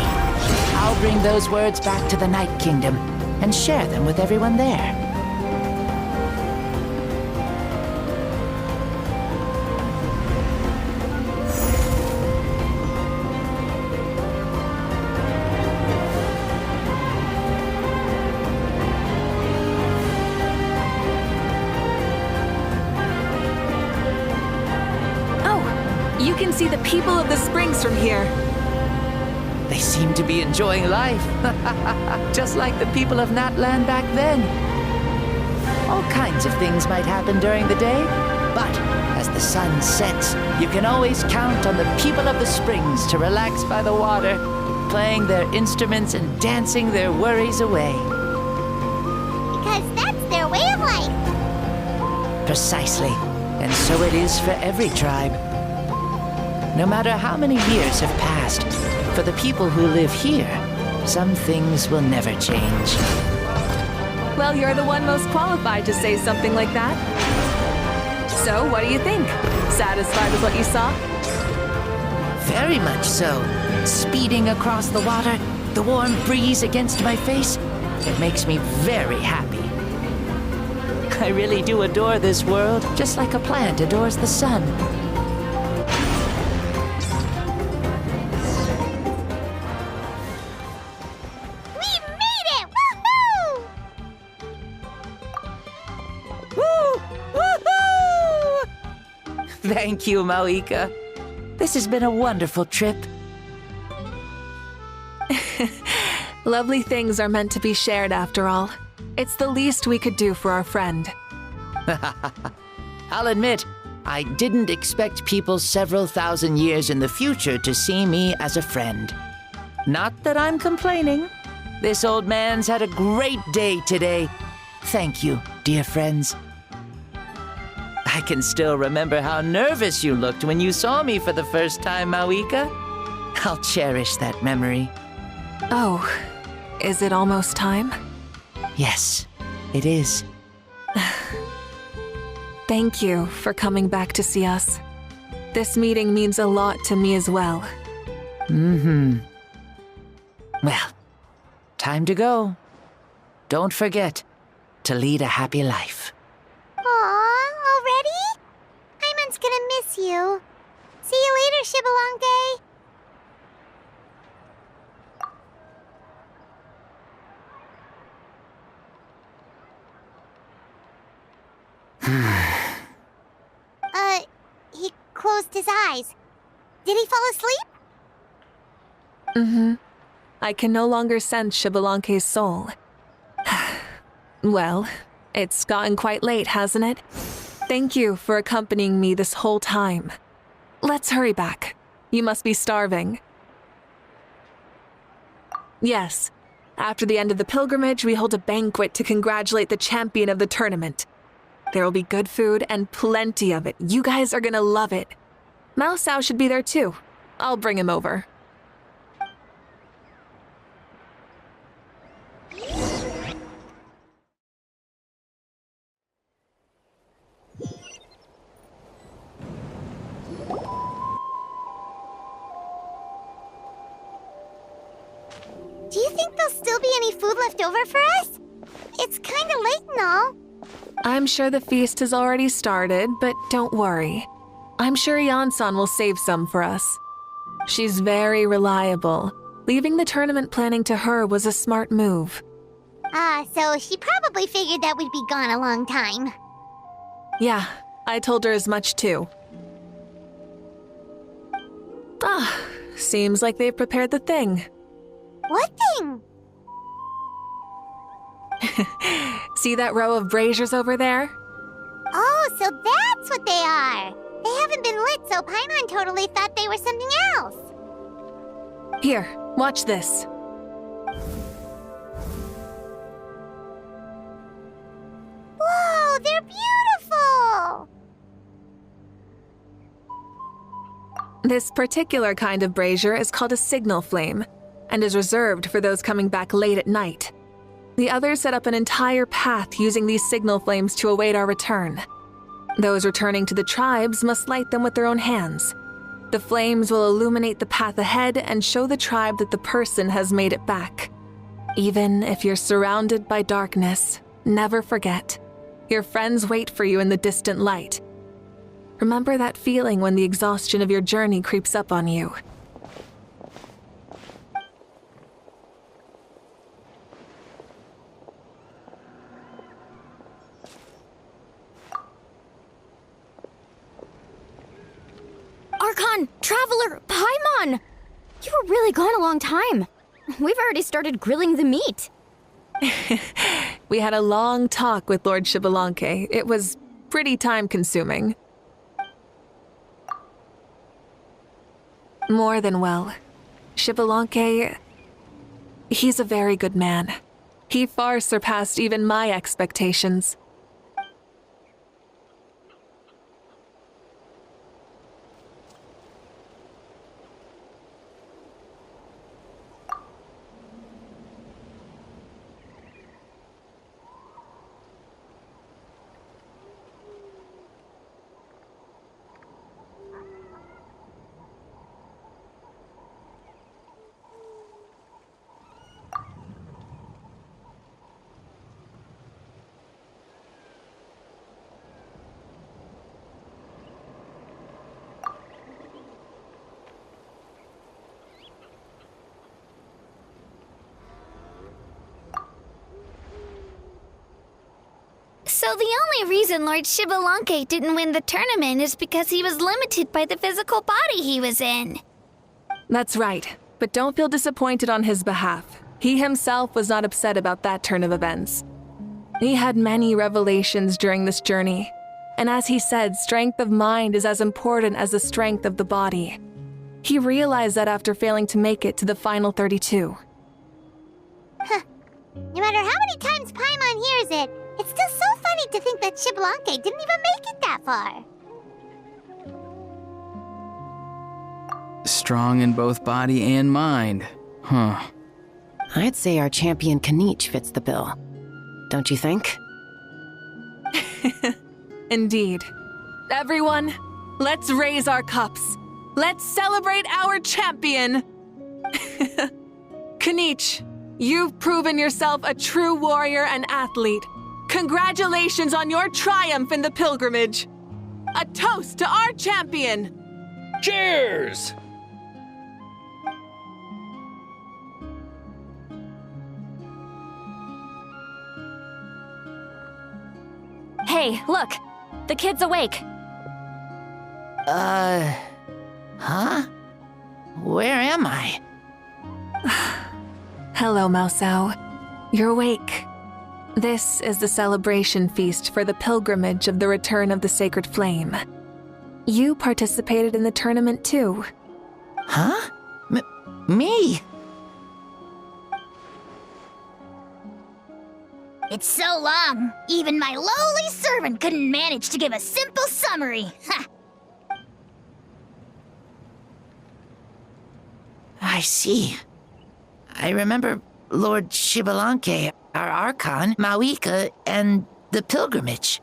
R: I'll bring those words back to the Night Kingdom and share them with everyone there.
C: You can see the people of the springs from here.
R: They seem to be enjoying life. Just like the people of Natlan back then. All kinds of things might happen during the day, but as the sun sets, you can always count on the people of the springs to relax by the water, playing their instruments and dancing their worries away.
A: Because that's their way of life.
R: Precisely. And so it is for every tribe. No matter how many years have passed, for the people who live here, some things will never change.
C: Well, you're the one most qualified to say something like that. So, what do you think? Satisfied with what you saw?
R: Very much so. Speeding across the water, the warm breeze against my face, it makes me very happy. I really do adore this world, just like a plant adores the sun. Thank you, Mavuika. This has been a wonderful trip.
C: Lovely things are meant to be shared after all. It's the least we could do for our friend.
R: I'll admit, I didn't expect people several thousand years in the future to see me as a friend. Not that I'm complaining. This old man's had a great day today. Thank you, dear friends. I can still remember how nervous you looked when you saw me for the first time, Mavuika. I'll cherish that memory.
C: Oh, is it almost time?
R: Yes, it is.
C: Thank you for coming back to see us. This meeting means a lot to me as well.
R: Mm-hmm. Well, time to go. Don't forget to lead a happy life.
A: Aw, already? Paimon's gonna miss you. See you later, Shibalonke. He closed his eyes. Did he fall asleep?
C: Mm-hmm. I can no longer sense Shibalonke's soul. Well, it's gotten quite late, hasn't it? Thank you for accompanying me this whole time. Let's hurry back. You must be starving. Yes. After the end of the pilgrimage, we hold a banquet to congratulate the champion of the tournament. There will be good food and plenty of it. You guys are gonna love it. Mao Sao should be there too. I'll bring him over.
A: Do you think there'll still be any food left over for us? It's kinda late and all.
C: I'm sure the feast has already started, but don't worry. I'm sure Yan-san will save some for us. She's very reliable. Leaving the tournament planning to her was a smart move.
A: So she probably figured that we'd be gone a long time.
C: Yeah, I told her as much too. Seems like they've prepared the thing.
A: What thing?
C: See that row of braziers over there?
A: Oh, so that's what they are. They haven't been lit, so Paimon totally thought they were something else.
C: Here, watch this.
A: Whoa, they're beautiful!
C: This particular kind of brazier is called a signal flame, and is reserved for those coming back late at night. The others set up an entire path using these signal flames to await our return. Those returning to the tribes must light them with their own hands. The flames will illuminate the path ahead and show the tribe that the person has made it back. Even if you're surrounded by darkness, never forget. Your friends wait for you in the distant light. Remember that feeling when the exhaustion of your journey creeps up on you.
G: Archon! Traveler! Paimon! You were really gone a long time. We've already started grilling the meat.
C: We had a long talk with Lord Xbalanque. It was pretty time-consuming. More than well. Xbalanque, he's a very good man. He far surpassed even my expectations.
H: So the only reason Lord Xbalanque didn't win the tournament is because he was limited by the physical body he was in.
C: That's right, but don't feel disappointed on his behalf. He himself was not upset about that turn of events. He had many revelations during this journey, and as he said, strength of mind is as important as the strength of the body. He realized that after failing to make it to the final 32.
A: Huh. No matter how many times Paimon hears it, it's still so funny to think that Xbalanque didn't even make it that far.
E: Strong in both body and mind. Huh.
J: I'd say our champion Kanich fits the bill. Don't you think?
C: Indeed. Everyone, let's raise our cups. Let's celebrate our champion! Kanich, you've proven yourself a true warrior and athlete. Congratulations on your triumph in the pilgrimage. A toast to our champion!
Q: Cheers!
B: Hey, look! The kid's awake.
R: Huh? Where am I?
C: Hello, Mao Sao. You're awake. This is the celebration feast for the pilgrimage of the return of the sacred flame. You participated in the tournament too.
R: Huh? Me?
D: It's so long, even my lowly servant couldn't manage to give a simple summary. Ha!
R: I see. I remember Lord Shibalanke, our Archon, Mavuika, and the pilgrimage.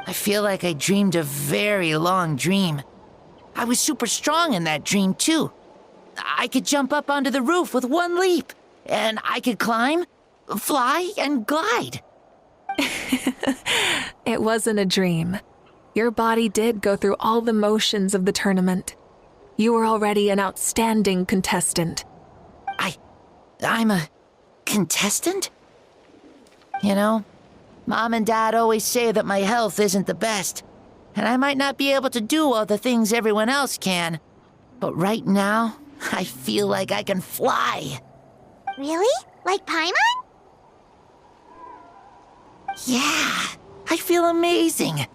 R: I feel like I dreamed a very long dream. I was super strong in that dream, too. I could jump up onto the roof with one leap, and I could climb, fly, and glide.
C: It wasn't a dream. Your body did go through all the motions of the tournament. You were already an outstanding contestant.
R: I'm a contestant? You know, Mom and Dad always say that my health isn't the best, and I might not be able to do all the things everyone else can. But right now, I feel like I can fly.
A: Really? Like Paimon?
R: Yeah, I feel amazing.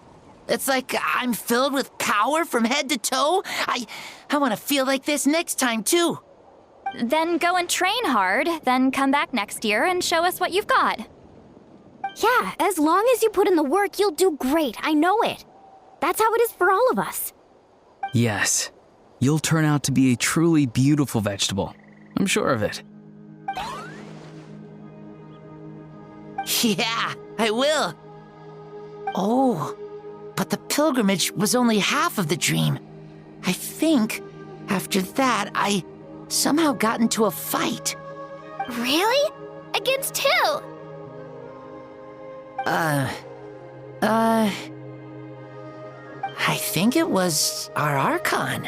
R: It's like I'm filled with power from head to toe. I want to feel like this next time, too.
B: Then go and train hard, then come back next year and show us what you've got.
G: Yeah, as long as you put in the work, you'll do great. I know it. That's how it is for all of us.
E: Yes. You'll turn out to be a truly beautiful vegetable. I'm sure of it.
R: Yeah, I will. Oh, but the pilgrimage was only half of the dream. I think after that, I somehow got into a fight.
H: Really? Against who?
R: I think it was our Archon.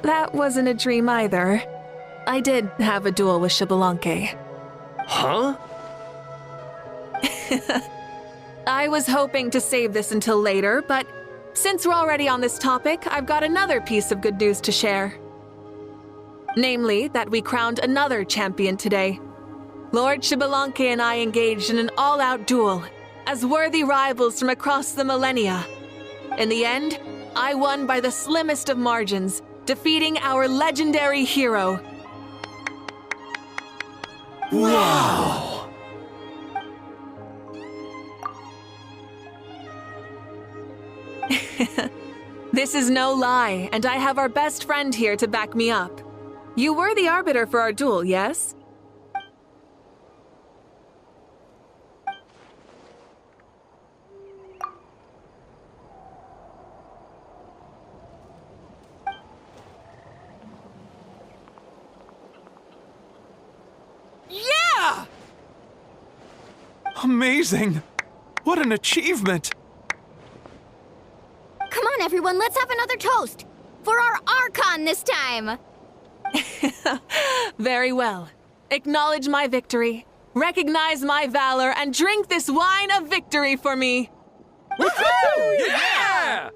C: That wasn't a dream either. I did have a duel with Shibalanke.
Q: Huh?
C: I was hoping to save this until later, but since we're already on this topic, I've got another piece of good news to share. Namely, that we crowned another champion today. Lord Shibalanke and I engaged in an all-out duel as worthy rivals from across the millennia. In the end, I won by the slimmest of margins, defeating our legendary hero.
P: Wow!
C: This is no lie, and I have our best friend here to back me up. You were the arbiter for our duel, yes?
L: Yeah! Amazing! What an achievement!
G: Come on, everyone, let's have another toast. For our Archon this time.
C: Very well. Acknowledge my victory, recognize my valor, and drink this wine of victory for me.
L: Woohoo! Yeah!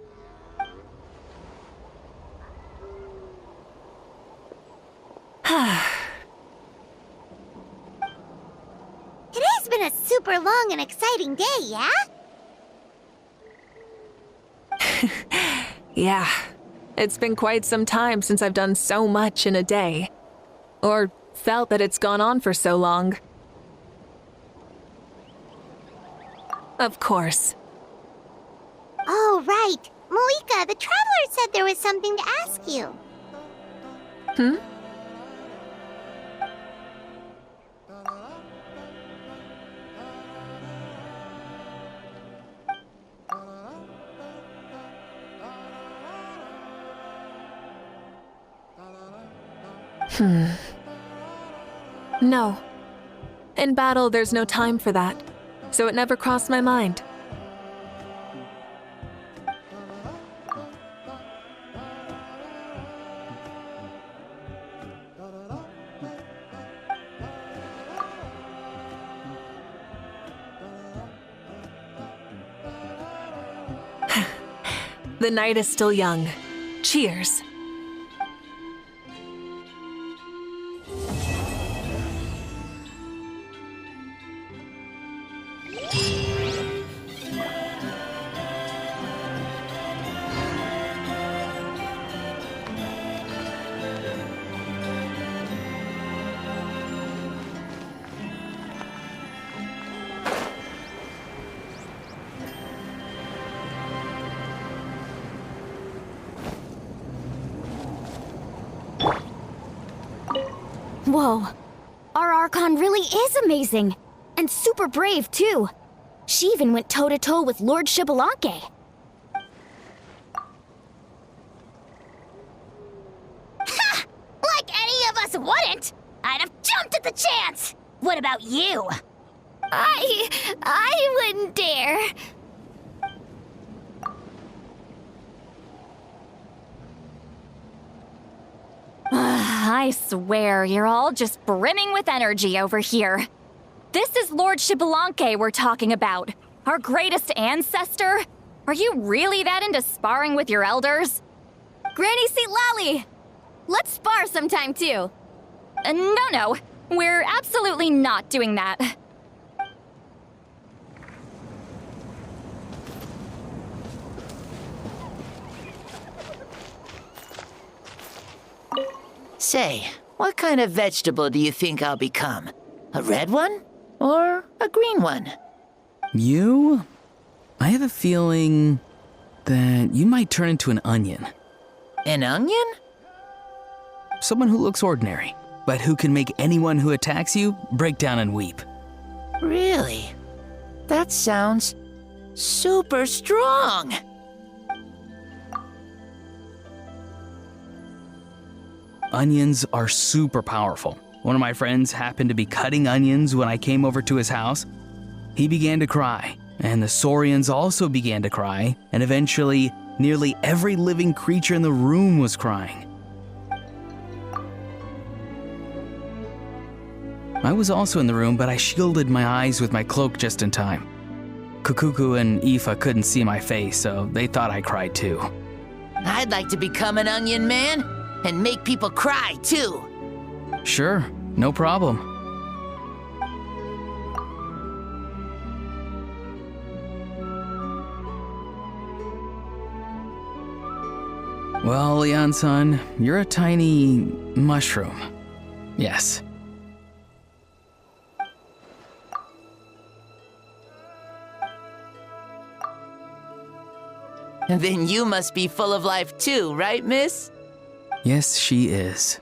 A: Today's been a super long and exciting day, yeah?
C: Yeah, it's been quite some time since I've done so much in a day. Or felt that it's gone on for so long. Of course.
A: Oh, right. Mavuika, the Traveler said there was something to ask you.
C: Hmm? No. In battle, there's no time for that, so it never crossed my mind. The night is still young. Cheers.
G: Whoa. Our Archon really is amazing. And super brave, too. She even went toe-to-toe with Lord Shibalanke.
D: Ha! Like any of us wouldn't! I'd have jumped at the chance! What about you?
H: I wouldn't dare.
B: I swear, you're all just brimming with energy over here. This is Lord Shibalanke we're talking about. Our greatest ancestor? Are you really that into sparring with your elders?
G: Granny St. Lally! Let's spar sometime, too.
B: No. We're absolutely not doing that.
R: Say, what kind of vegetable do you think I'll become? A red one? Or a green one?
E: You? I have a feeling that you might turn into an onion.
R: An onion?
E: Someone who looks ordinary, but who can make anyone who attacks you break down and weep.
R: Really? That sounds super strong.
E: Onions are super powerful. One of my friends happened to be cutting onions when I came over to his house. He began to cry, and the Saurians also began to cry, and eventually, nearly every living creature in the room was crying. I was also in the room, but I shielded my eyes with my cloak just in time. Kukuku and Aoife couldn't see my face, so they thought I cried too.
R: I'd like to become an onion man and make people cry too.
E: Sure, no problem. Well, Leon-san, you're a tiny mushroom. Yes.
R: Then you must be full of life too, right, miss?
E: Yes, she is.